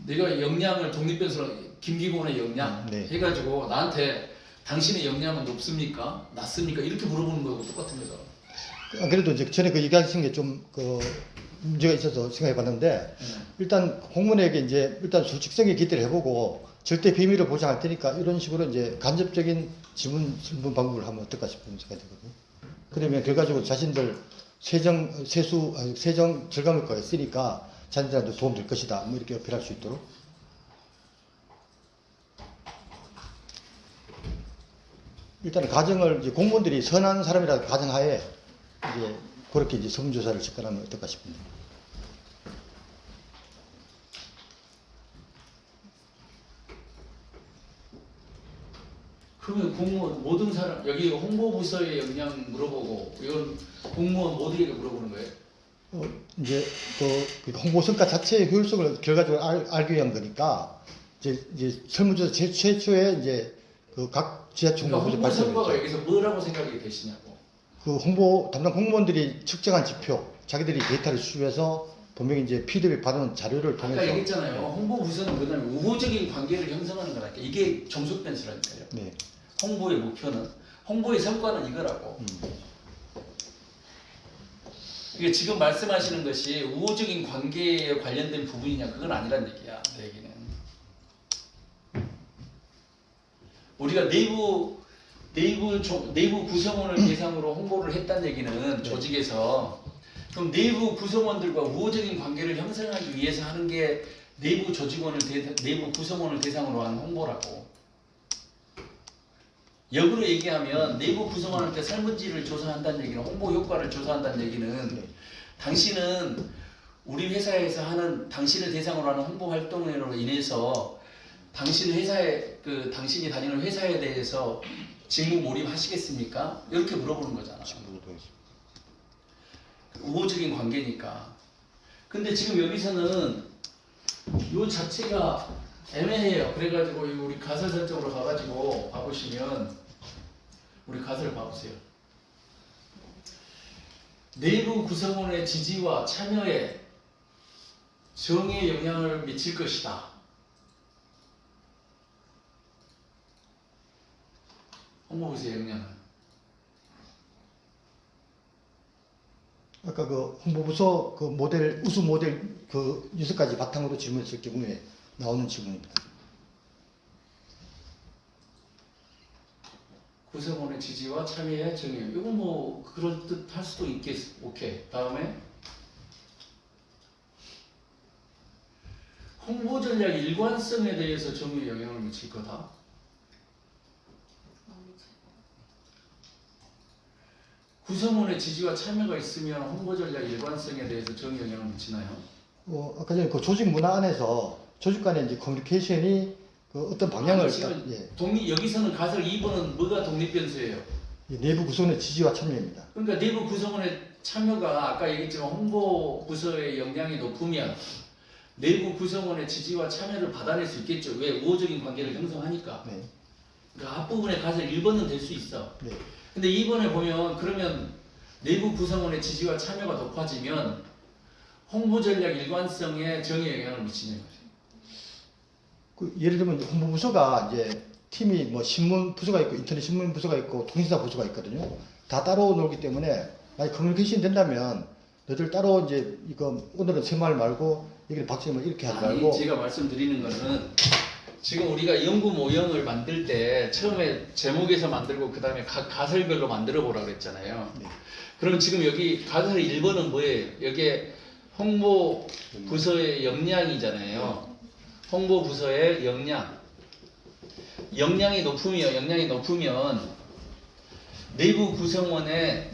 내가 역량을 독립변호사 김기곤의 역량 네. 해가지고 나한테 당신의 역량은 높습니까? 낮습니까? 이렇게 물어보는 거하고 똑같은 거죠. 그래도 이제 전에 그 얘기하신 게 좀 그 문제가 있어서 생각해 봤는데 네. 일단 공무원에게 이제 일단 솔직성에 기대를 해보고 절대 비밀을 보장할 테니까 이런 식으로 이제 간접적인 질문 방법을 하면 어떨까 싶은 생각이 들거든요. 그러면 결과적으로 자신들 세정 절감 효과가 있으니까 자신들한테 도움 될 것이다. 뭐 이렇게 어필할 수 있도록. 일단은 가정을 이제 공무원들이 선한 사람이라고 가정하에 이제 그렇게 이제 설문조사를 접근하면 어떨까 싶은데. 그러면 공무원 모든 사람 여기 홍보부서의 역량 물어보고 이건 공무원 모두에게 물어보는 거예요? 이제 또 홍보 성과 자체의 효율성을 결과적으로 알기 위한 거니까 이제 설문조사 최초에 이제 그 각 지자체 그러니까 홍보부서 홍보 성과가 발표를 여기서 뭐라고 생각이 되시냐고. 그 홍보 담당 공무원들이 측정한 지표, 자기들이 데이터를 수집해서 분명히 이제 피드백 받은 자료를 통해서 아까 얘기했잖아요. 홍보부서는 그다음에 우호적인 관계를 형성하는 거라니까. 이게 정석 변수라니까요. 네. 홍보의 목표는 홍보의 성과는 이거라고. 이게 지금 말씀하시는 것이 우호적인 관계에 관련된 부분이냐 그건 아니란 얘기야. 내 얘기는. 우리가 내부 구성원을 대상으로 홍보를 했다는 얘기는 조직에서 그럼 내부 구성원들과 우호적인 관계를 형성하기 위해서 하는 게 내부 구성원을 대상으로 하는 홍보라고. 역으로 얘기하면 내부 구성원한테 설문지를 조사한다는 얘기는 홍보 효과를 조사한다는 얘기는 당신은 우리 회사에서 하는 당신을 대상으로 하는 홍보 활동으로 인해서 당신이 다니는 회사에 대해서 직무 몰입하시겠습니까? 이렇게 물어보는 거잖아. 우호적인 관계니까. 근데 지금 여기서는 요 자체가 애매해요. 그래가지고 우리 가설 설정으로 가가지고 봐보시면 우리 가설을 봐보세요. 내부 구성원의 지지와 참여에 정의에 영향을 미칠 것이다. 홍보부서의 영향은. 아까 그 홍보부서 그 모델 우수 모델 그 6가지 바탕으로 질문했을 경우에 나오는 질문입니다. 구성원의 지지와 참여의 정의. 이거 뭐 그럴 듯 할 수도 있겠. 오케이. 다음에 홍보 전략 일관성에 대해서 정의에 영향을 미칠 거다. 구성원의 지지와 참여가 있으면 홍보 전략 일관성에 대해서 정의 영향을 미치나요? 아까 전에 그 조직 문화 안에서 조직 간의 이제 커뮤니케이션이 그 어떤 방향을 지금 예, 여기서는 가설 2번은 뭐가 독립변수예요? 내부 구성원의 지지와 참여입니다. 그러니까 내부 구성원의 참여가 아까 얘기했지만 홍보부서의 역량이 높으면 내부 구성원의 지지와 참여를 받아낼 수 있겠죠. 왜? 우호적인 관계를 형성하니까. 네. 그러니까 앞부분의 가설 1번은 될 수 있어. 네. 근데 2번에 보면 그러면 내부 구성원의 지지와 참여가 높아지면 홍보 전략 일관성에 정의 영향을 미치는 거죠. 그 예를 들면 홍보부서가 이제 팀이 뭐 신문 부서가 있고 인터넷 신문 부서가 있고 통신사 부서가 있거든요. 다 따로 놀기 때문에 만약 커뮤니케이션 된다면 너희들 따로 이제 이거 오늘은 새말 말고 여기는 박수만 이렇게 하지 아니, 말고 제가 말씀드리는 거는 지금 우리가 연구 모형을 만들 때 처음에 제목에서 만들고 그 다음에 각 가설별로 만들어 보라고 그랬잖아요. 네. 그럼 지금 여기 가설 1번은 뭐예요? 여기에 홍보부서의 역량이잖아요. 홍보부서의 역량이 높으면 내부 구성원의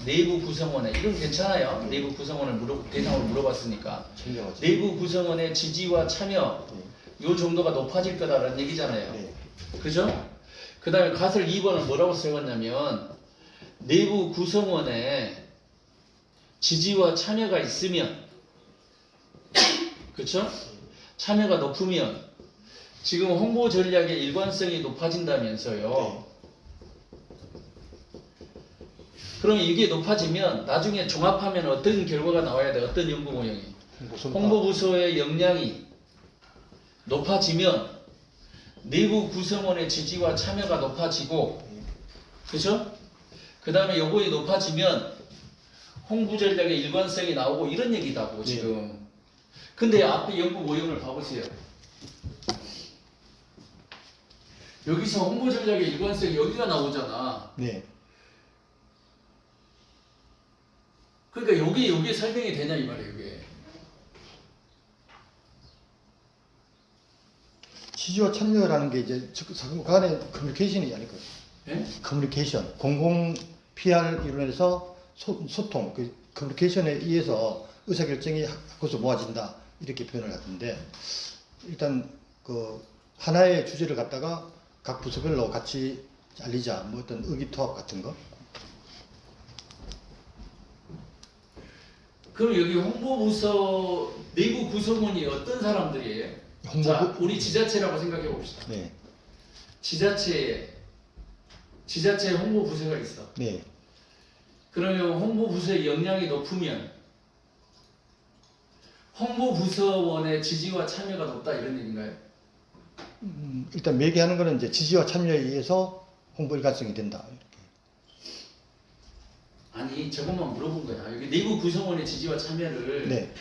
이건 괜찮아요. 내부 구성원을 대상으로 물어봤으니까 챙겨가지고. 내부 구성원의 지지와 참여 요 정도가 높아질 거다라는 얘기잖아요. 네. 그죠? 그 다음에 가설 2번은 뭐라고 써봤냐면 내부 구성원의 지지와 참여가 있으면 그렇죠? 참여가 높으면 지금 홍보 전략의 일관성이 높아진다면서요. 네. 그럼 이게 높아지면 나중에 종합하면 어떤 결과가 나와야 돼? 어떤 연구 모형이? 홍보부서의 역량이 높아지면 내부 구성원의 지지와 참여가 높아지고, 그죠? 그 다음에 요거이 높아지면 홍보 전략의 일관성이 나오고 이런 얘기다고 지금. 근데 앞에 연구 모형을 봐보세요. 여기서 홍보 전략의 일관성이 여기가 나오잖아. 네. 그러니까 요게 설명이 되냐 이 말이에요. 이게. 지지와 참여라는 게 이제 간의 커뮤니케이션이 아닐까요? 예? 커뮤니케이션, 공공 PR 이론에서 소통, 그 커뮤니케이션에 의해서 의사결정이 거기서 모아진다 이렇게 표현을 하던데, 일단 그 하나의 주제를 갖다가 각 부서별로 같이 알리자, 뭐 어떤 의기투합 같은 거. 그럼 여기 홍보부서 내부 구성원이 어떤 사람들이에요? 자, 우리 지자체라고 생각해 봅시다. 네, 지자체에 홍보부서가 있어. 네, 그러면 홍보부서의 역량이 높으면 홍보부서원의 지지와 참여가 높다 이런 얘기인가요? 일단 매개하는 거는 이제 지지와 참여에 의해서 홍보 일관성이 된다. 아니 저것만 물어본 거야. 여기 내부 구성원의 지지와 참여를 네,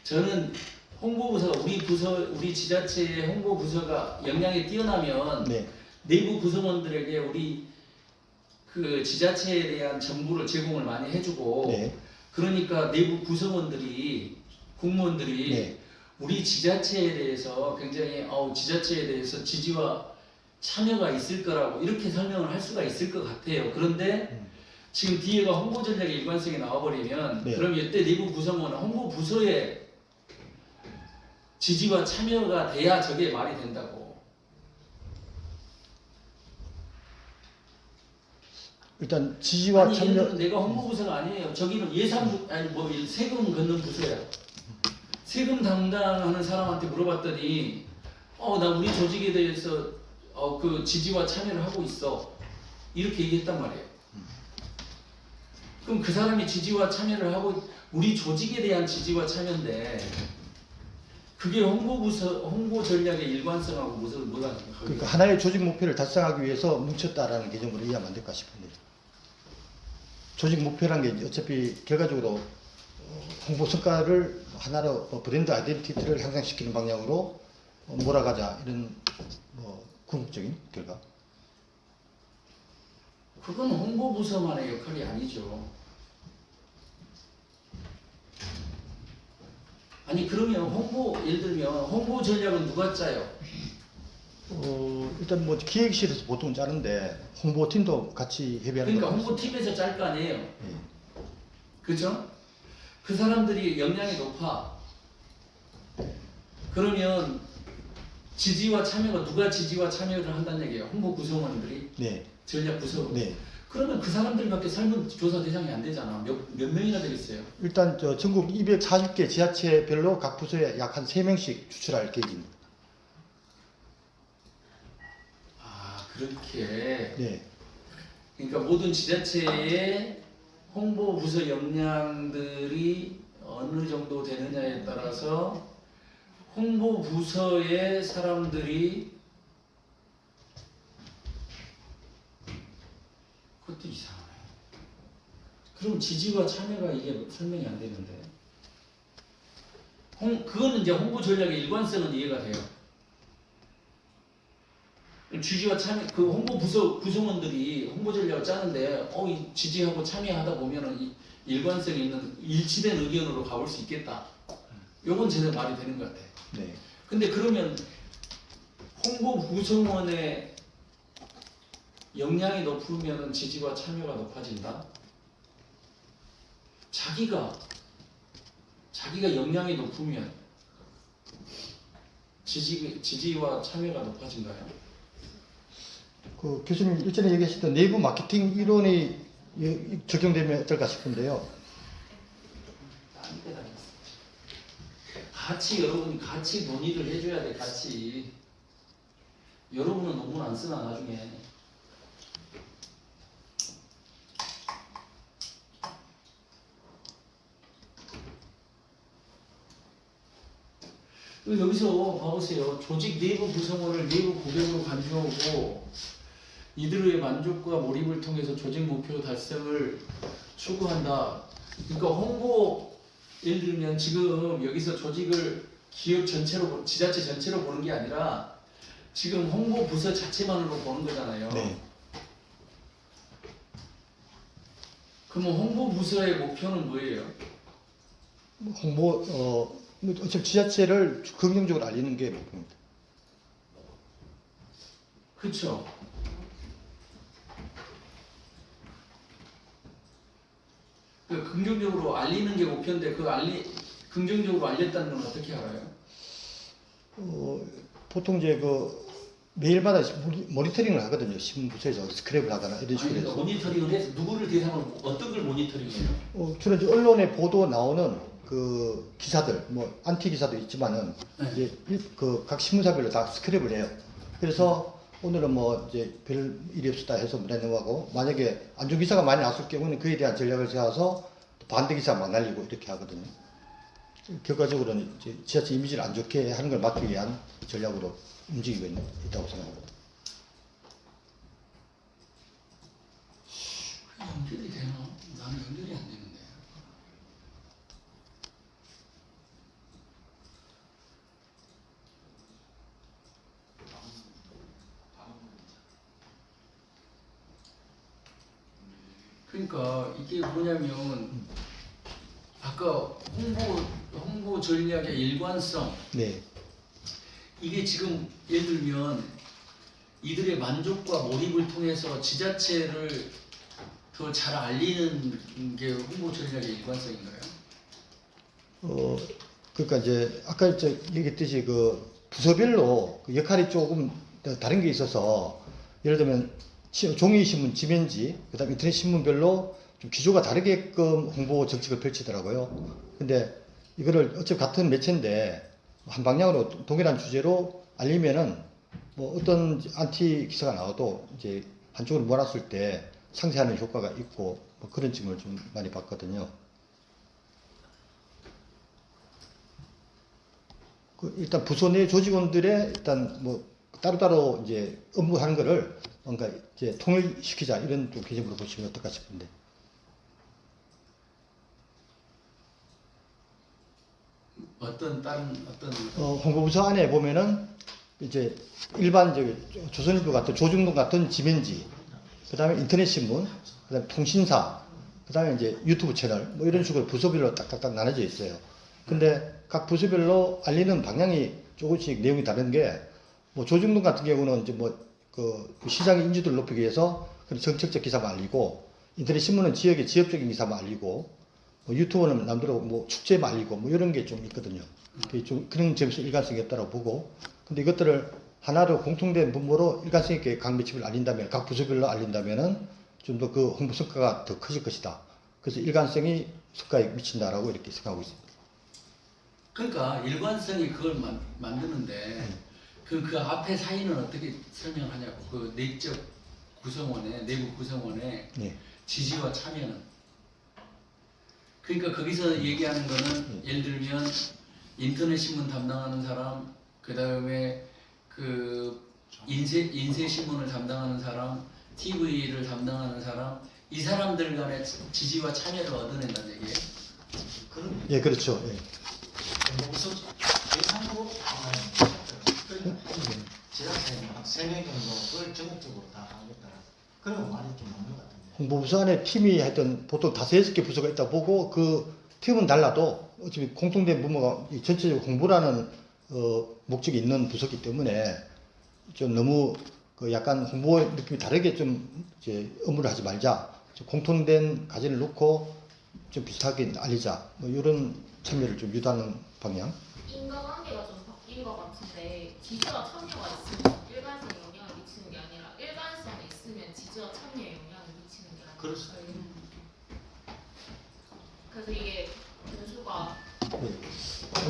저는 홍보부서가 우리 지자체의 홍보부서가 역량이 뛰어나면 네, 내부 구성원들에게 우리 그 지자체에 대한 정보를 제공을 많이 해주고 네, 그러니까 내부 구성원들이 공무원들이 네. 우리 지자체에 대해서 굉장히 지자체에 대해서 지지와 참여가 있을 거라고 이렇게 설명을 할 수가 있을 것 같아요. 그런데 지금 뒤에가 홍보 전략의 일관성이 나와버리면 네. 그럼 이때 내부 구성원은 홍보부서의 지지와 참여가 돼야 저게 말이 된다고. 일단 지지와 아니 참여. 얘는 내가 홍보부서가 아니에요. 저기는 예산부 아니 뭐 세금 걷는 부서야. 세금 담당하는 사람한테 물어봤더니 나 우리 조직에 대해서 그 지지와 참여를 하고 있어 이렇게 얘기했단 말이에요. 그럼 그 사람이 지지와 참여를 하고 우리 조직에 대한 지지와 참여인데 그게 홍보 전략의 일관성하고 무슨 뭐가 그러니까 하나의 조직 목표를 달성하기 위해서 뭉쳤다라는 개념으로 이해하면 안 될까 싶은데, 조직 목표란 게 이제 어차피 결과적으로 홍보 성과를 하나로 브랜드 아이덴티티를 향상시키는 방향으로 몰아가자 이런 뭐 궁극적인 결과. 그건 홍보부서만의 역할이 아니죠. 아니 그러면 예를 들면 홍보 전략은 누가 짜요? 일단 뭐 기획실에서 보통 짜는데 홍보팀도 같이 협의하는 그러니까 거 홍보팀에서 짤 거 아니에요. 예. 그죠? 그 사람들이 역량이 높아. 그러면 지지와 참여가 누가 지지와 참여를 한다는 얘기예요. 홍보 구성원들이, 네, 전략 구성원. 네. 그러면 그 사람들밖에 설문조사 대상이 안 되잖아. 몇 명이나 되겠어요? 일단 전국 240개 지자체별로 각 부서에 약 한 3명씩 추출할 계획입니다. 아 그렇게. 네, 그러니까 모든 지자체의 홍보부서 역량들이 어느 정도 되느냐에 따라서 홍보부서의 사람들이 그것도 이상하네. 그럼 지지와 참여가 이게 설명이 안 되는데. 그거는 이제 홍보 전략의 일관성은 이해가 돼요. 지지와 참여, 그 홍보부서 구성원들이 홍보 전략을 짜는데, 이 지지하고 참여하다 보면은 이 일관성이 있는 일치된 의견으로 가볼 수 있겠다. 요건 제대로 말이 되는 것 같아. 네. 근데 그러면 홍보 구성원의 역량이 높으면 지지와 참여가 높아진다? 자기가 역량이 높으면 지지와 참여가 높아진가요? 그 교수님 일전에 얘기하셨던 내부 마케팅 이론이 적용되면 어떨까 싶은데요. 같이 여러분 같이 논의를 해줘야 돼. 같이. 여러분은 논문 안 쓰나 나중에. 여기서 봐보세요. 조직 내부 구성원을 내부 고객으로 간주하고 이들의 만족과 몰입을 통해서 조직 목표 달성을 추구한다. 그러니까 홍보, 예를 들면 지금 여기서 조직을 기업 전체로, 지자체 전체로 보는 게 아니라 지금 홍보 부서 자체만으로 보는 거잖아요. 네. 그러면 홍보 부서의 목표는 뭐예요? 홍보 어차피 지자체를 긍정적으로 알리는 게 목표입니다. 그렇죠. 그 긍정적으로 알리는 게 목표인데 그 긍정적으로 알렸다는 건 어떻게 알아요? 보통 이제 매일마다 모니터링을 하거든요. 신문부서에서 스크랩을 하거나 이런 식으로 아니, 해서. 모니터링을 해서 누구를 대상으로 어떤 걸 모니터링해요? 주로 이제 언론에 보도 나오는 그 기사들, 뭐 안티 기사도 있지만은 네. 이제 각 신문사별로 다 스크랩을 해요. 그래서 오늘은 뭐 이제 별 일이 없었다 해서 넘어가고, 만약에 안 좋은 기사가 많이 나왔을 경우는 그에 대한 전략을 세워서 반대 기사만 날리고 이렇게 하거든요. 결과적으로는 이제 지자체 이미지를 안 좋게 하는 걸 막기 위한 전략으로 움직이고 있다고 생각합니다. 연결이 되나? 나는 연결이 안 되는데. 그러니까 이게 뭐냐면 아까 홍보 전략의 일관성, 네. 이게 지금 예를 들면 이들의 만족과 몰입을 통해서 지자체를 더 잘 알리는 게 홍보 전략의 일관성인가요? 그러니까 이제 아까 이제 얘기했듯이 그 부서별로 그 역할이 조금 다른 게 있어서, 예를 들면 종이 신문 지면지, 그다음에 인터넷 신문별로 좀 기조가 다르게끔 홍보 정책을 펼치더라고요. 근데 이거를 어차피 같은 매체인데 한 방향으로 동일한 주제로 알리면은 뭐 어떤 안티 기사가 나와도 이제 한쪽으로 몰았을 때 상쇄하는 효과가 있고, 뭐 그런 측면을 좀 많이 봤거든요. 일단 부서 내 조직원들의 일단 뭐 따로따로 이제 업무하는 거를 뭔가 이제 통일시키자, 이런 좀 개념으로 보시면 어떨까 싶은데. 어떤 홍보부서 안에 보면은 이제 일반 조선일보 같은 조중동 같은 지면지, 그다음에 인터넷 신문, 그다음에 통신사, 그다음에 이제 유튜브 채널, 뭐 이런 식으로 부서별로 딱딱딱 나눠져 있어요. 근데 각 부서별로 알리는 방향이 조금씩 내용이 다른 게, 뭐 조중동 같은 경우는 이제 뭐 그 시장의 인지도를 높이기 위해서 그런 정책적 기사만 알리고, 인터넷 신문은 지역의 지역적인 기사만 알리고, 뭐 유튜브는 남대로 뭐 축제만 알리고, 뭐 이런 게 좀 있거든요. 그게 좀 그런 점에서 일관성이 없다고 보고, 근데 이것들을 하나로 공통된 분모로 일관성 있게 각 매체를 알린다면, 각 부서별로 알린다면은 좀 더 그 홍보 성과가 더 커질 것이다. 그래서 일관성이 성과에 미친다라고 이렇게 생각하고 있습니다. 그러니까 일관성이 그걸 만드는데 그 앞에 사이는 어떻게 설명하냐고. 그 내적 구성원의 내부 구성원의 네. 지지와 참여는. 그러니까 거기서 얘기하는 거는 예를 들면 인터넷 신문 담당하는 사람, 그 다음에 그 인쇄 신문을 담당하는 사람, TV를 담당하는 사람, 이 사람들 간의 지지와 참여를 얻어낸다는 얘기예요. 그럼 예, 그렇죠. 예. 무슨 예산으로 지자체 한3명 정도 그걸 전국적으로 다 하겠다. 그런 말이 좀 맞는 것 같은데. 홍보부서 안에 팀이 하여튼 보통 5-6개 부서가 있다 보고, 그 팀은 달라도 어차피 공통된 부모가 이 전체적으로 홍보라는 목적이 있는 부서기 때문에 좀 너무 그 약간 홍보 느낌이 다르게 좀 이제 업무를 하지 말자. 좀 공통된 가지를 놓고 좀 비슷하게 알리자. 뭐 이런 참여를 좀 유도하는 방향. 인과관계가 좀 바뀐 것 같은데 지지와 참여가 있으면 일관성에 영향을 미치는 게 아니라 일관성이 있으면 지지와 참여에 영향을 미치는 게 아니라 그렇습니다. 그래서 이게 변수가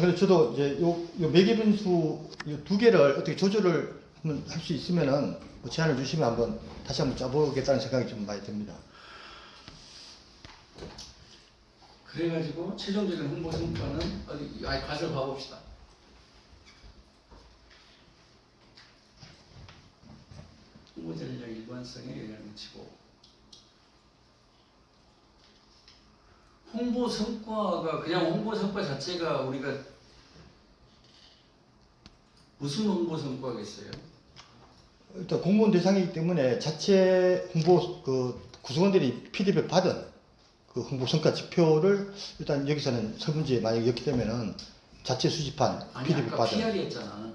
그래서 저도 이제 요 매개 변수 두 개를 어떻게 조절을 할 수 있으면은 뭐 제안을 주시면 한번 다시 한번 짜보겠다는 생각이 좀 많이 듭니다. 그래가지고 최종적인 홍보 성과는 어디 가서 봐봅시다. 홍보 전략 일관성에 영향을 미치고 홍보 성과가 그냥 홍보 성과 자체가 우리가 무슨 홍보 성과겠어요? 일단 공무원 대상이기 때문에 자체 홍보 그 구성원들이 피드백 받은 그 홍보 성과 지표를 일단 여기서는 설문지에 만약에 였기 때문에는 자체 수집한 아니 피드백 아까 받은 PR이었잖아.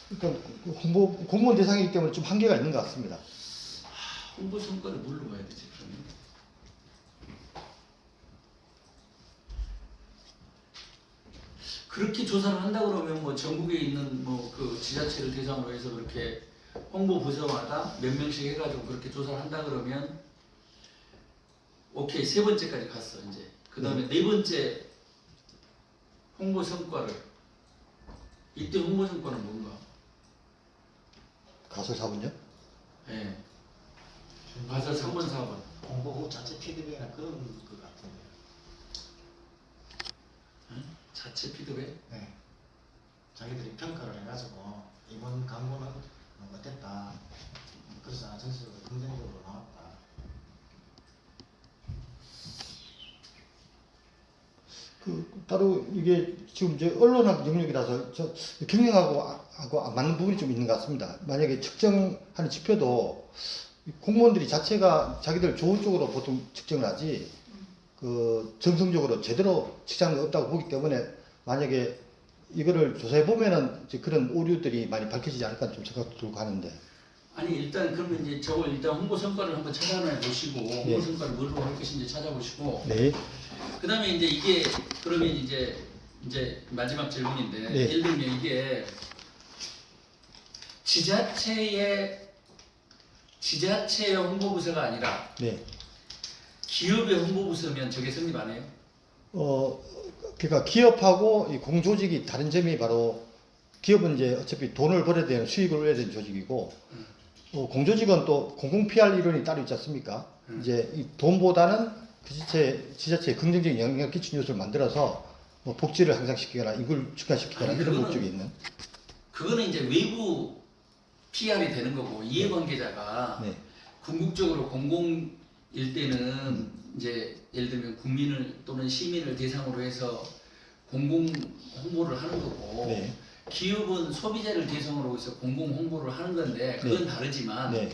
그러니까 홍보 공무원 대상이기 때문에 좀 한계가 있는 것 같습니다. 홍보 성과를 뭘로 봐야 되지 그러면? 그렇게 조사를 한다 그러면 뭐 전국에 있는 뭐 그 지자체를 대상으로 해서 그렇게 홍보 부서마다 몇 명씩 해가지고 그렇게 조사를 한다 그러면 오케이 세 번째까지 갔어 이제 그 다음에 네 번째 홍보 성과를 이때 홍보 성과는 뭔가? 가설 4분요? 예. 가설 3번 4번. 공부 후 자체 피드백이나 그런 것 같은데. 자체 피드백? 네. 자기들이 평가를 해가지고 이번 광고는 어땠다. 그래서 아전스가 긍정적으로 나왔다. 그 따로 이게 지금 이제 언론학 영역이라서 저 경영하고 맞는 부분이 좀 있는 것 같습니다. 만약에 측정하는 지표도 공무원들이 자체가 자기들 좋은 쪽으로 보통 측정을 하지 그 정성적으로 제대로 측정한 게 없다고 보기 때문에 만약에 이거를 조사해 보면은 이제 그런 오류들이 많이 밝혀지지 않을까 좀 생각도 들고 하는데. 아니 일단 그러면 이제 저걸 일단 홍보 성과를 한번 찾아내 보시고 홍보 성과를 뭘로 할 것인지 찾아보시고 네. 그다음에 이제 이게 그러면 이제 마지막 질문인데 네. 예를 들면 이게 지자체의 홍보부서가 아니라 네. 기업의 홍보부서면 저게 성립 안 해요? 그러니까 기업하고 이 공조직이 다른 점이 바로 기업은 이제 어차피 돈을 벌어야 되는 수익을 올려야 되는 조직이고 공조직은 또 공공 PR 이론이 따로 있지 않습니까? 이제 이 돈보다는 그 지자체에 긍정적인 영향을 끼치는 요소를 만들어서 뭐 복지를 향상시키거나 이걸 증가시키거나 아니, 이런 그거는- 목적이 있는. 그거는 이제 외부 PR이 되는 거고 이해관계자가 네. 궁극적으로 공공일 때는 이제 예를 들면 국민을 또는 시민을 대상으로 해서 공공 홍보를 하는 거고 네. 기업은 소비자를 대상으로 해서 공공 홍보를 하는 건데 그건 다르지만 네.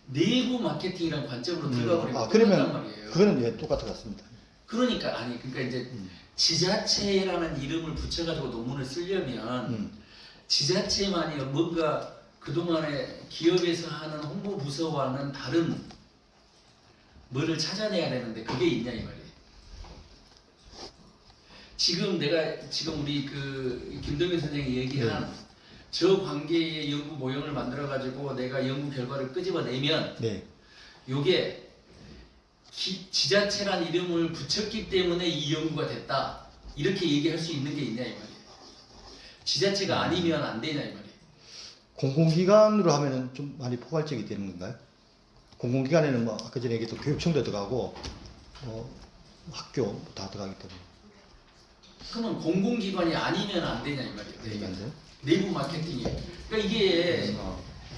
내부 마케팅이라는 관점으로 들어가 버리면 그러면 똑같단 말이에요. 그거는 예, 똑같은 것 같습니다. 그러니까 이제 지자체라는 이름을 붙여가지고 논문을 쓰려면 지자체만이 뭔가 그동안에 기업에서 하는 홍보 부서와는 다른 뭐를 찾아내야 되는데 그게 있냐 이 말이에요. 지금 우리 그 김동현 선생이 얘기한 저 관계의 연구 모형을 만들어 가지고 내가 연구 결과를 끄집어내면 네. 요게 지자체란 이름을 붙였기 때문에 이 연구가 됐다 이렇게 얘기할 수 있는 게 있냐 이 말이에요. 지자체가 아니면 안 되냐 이 말이에요. 공공기관으로 하면은 좀 많이 포괄적이 되는 건가요? 공공기관에는 뭐 아까 전에 얘기했던 교육청도 들어가고 학교 다 들어가기 때문에. 그러면 공공기관이 아니면 안 되냐 이 말이에요. 네, 안 돼요? 내부 마케팅이. 그러니까 이게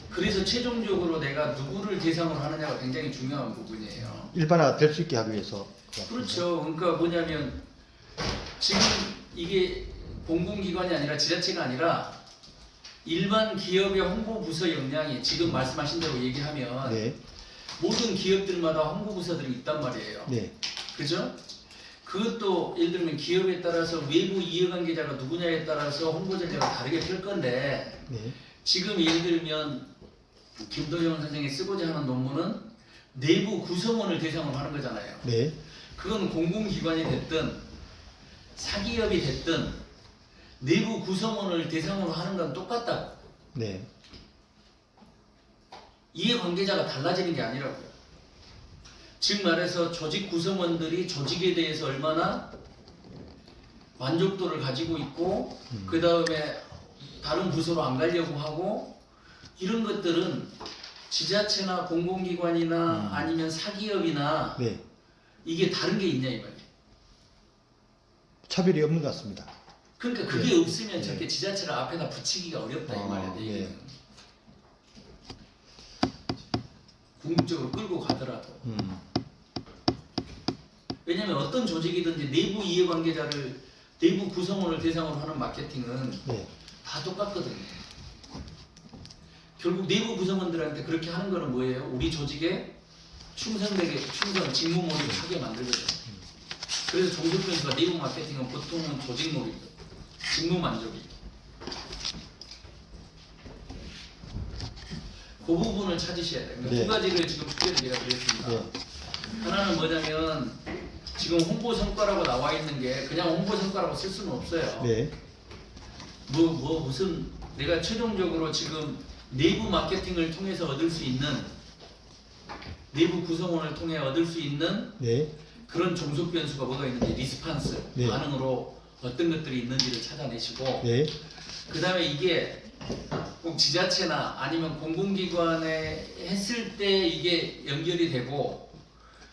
그래서 최종적으로 내가 누구를 대상으로 하느냐가 굉장히 중요한 부분이에요. 일반화 될 수 있게 하기 위해서. 그렇죠. 그러니까 뭐냐면 지금 이게 공공기관이 아니라 지자체가 아니라 일반 기업의 홍보부서 역량이 지금 말씀하신 대로 얘기하면 네. 모든 기업들마다 홍보부서들이 있단 말이에요. 네. 그죠? 그것도 예를 들면 기업에 따라서 외부 이해관계자가 누구냐에 따라서 홍보 전략을 다르게 펼 건데 네. 지금 예를 들면 김도영 선생이 쓰고자 하는 논문은 내부 구성원을 대상으로 하는 거잖아요. 네. 그건 공공기관이 됐든 사기업이 됐든 내부 구성원을 대상으로 하는 건 똑같다고. 네. 이해관계자가 달라지는 게 아니라고요. 즉 말해서 조직 구성원들이 조직에 대해서 얼마나 만족도를 가지고 있고 그 다음에 다른 부서로 안 가려고 하고 이런 것들은 지자체나 공공기관이나 아니면 사기업이나 네. 이게 다른 게 있냐 이 말이에요. 차별이 없는 것 같습니다. 그러니까 그게 네. 없으면 네. 저렇게 지자체를 앞에다 붙이기가 어렵다 이 말이에요. 내 네. 얘기는. 궁극적으로 끌고 가더라도. 왜냐하면 어떤 조직이든지 내부 이해관계자를 내부 구성원을 대상으로 하는 마케팅은 네. 다 똑같거든요. 결국 내부 구성원들한테 그렇게 하는 거는 뭐예요? 우리 조직에 충성 직무 몰입하게 만들거든요. 그래서 종속 변수가 내부 마케팅은 보통은 조직 몰입, 직무 만족이에요. 그 부분을 찾으셔야 돼요. 네. 두 가지를 지금 숙제를 제가 드렸습니다. 네. 하나는 뭐냐면 지금 홍보 성과라고 나와 있는 게 그냥 홍보 성과라고 쓸 수는 없어요. 네. 무슨 내가 최종적으로 지금 내부 마케팅을 통해서 얻을 수 있는 내부 구성원을 통해 얻을 수 있는 네. 그런 종속 변수가 뭐가 있는지 리스판스 네. 반응으로 어떤 것들이 있는지를 찾아내시고 네. 그 다음에 이게 꼭 지자체나 아니면 공공기관에 했을 때 이게 연결이 되고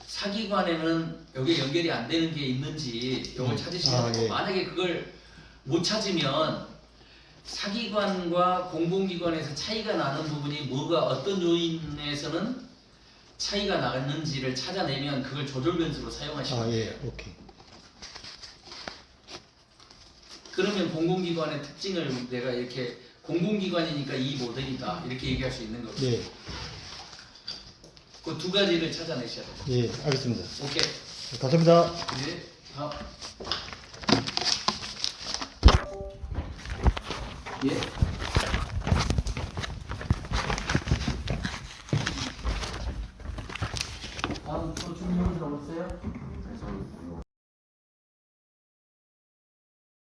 사기관에는 여기에 연결이 안 되는 게 있는지 이걸 찾으시면 되고 예. 만약에 그걸 못 찾으면 사기관과 공공기관에서 차이가 나는 부분이 뭐가 어떤 요인에서는 차이가 나는지를 찾아내면 그걸 조절 변수로 사용하시면 돼요. 예. 오케이. 그러면 공공기관의 특징을 내가 이렇게 공공기관이니까 이 모델이다 이렇게 얘기할 수 있는 거고 네. 그 두 가지를 찾아내셔야 돼요. 예. 알겠습니다. 오케이. 감사합니다. 네. 다음. 예. 다음 또 준비하는 사람 없어요?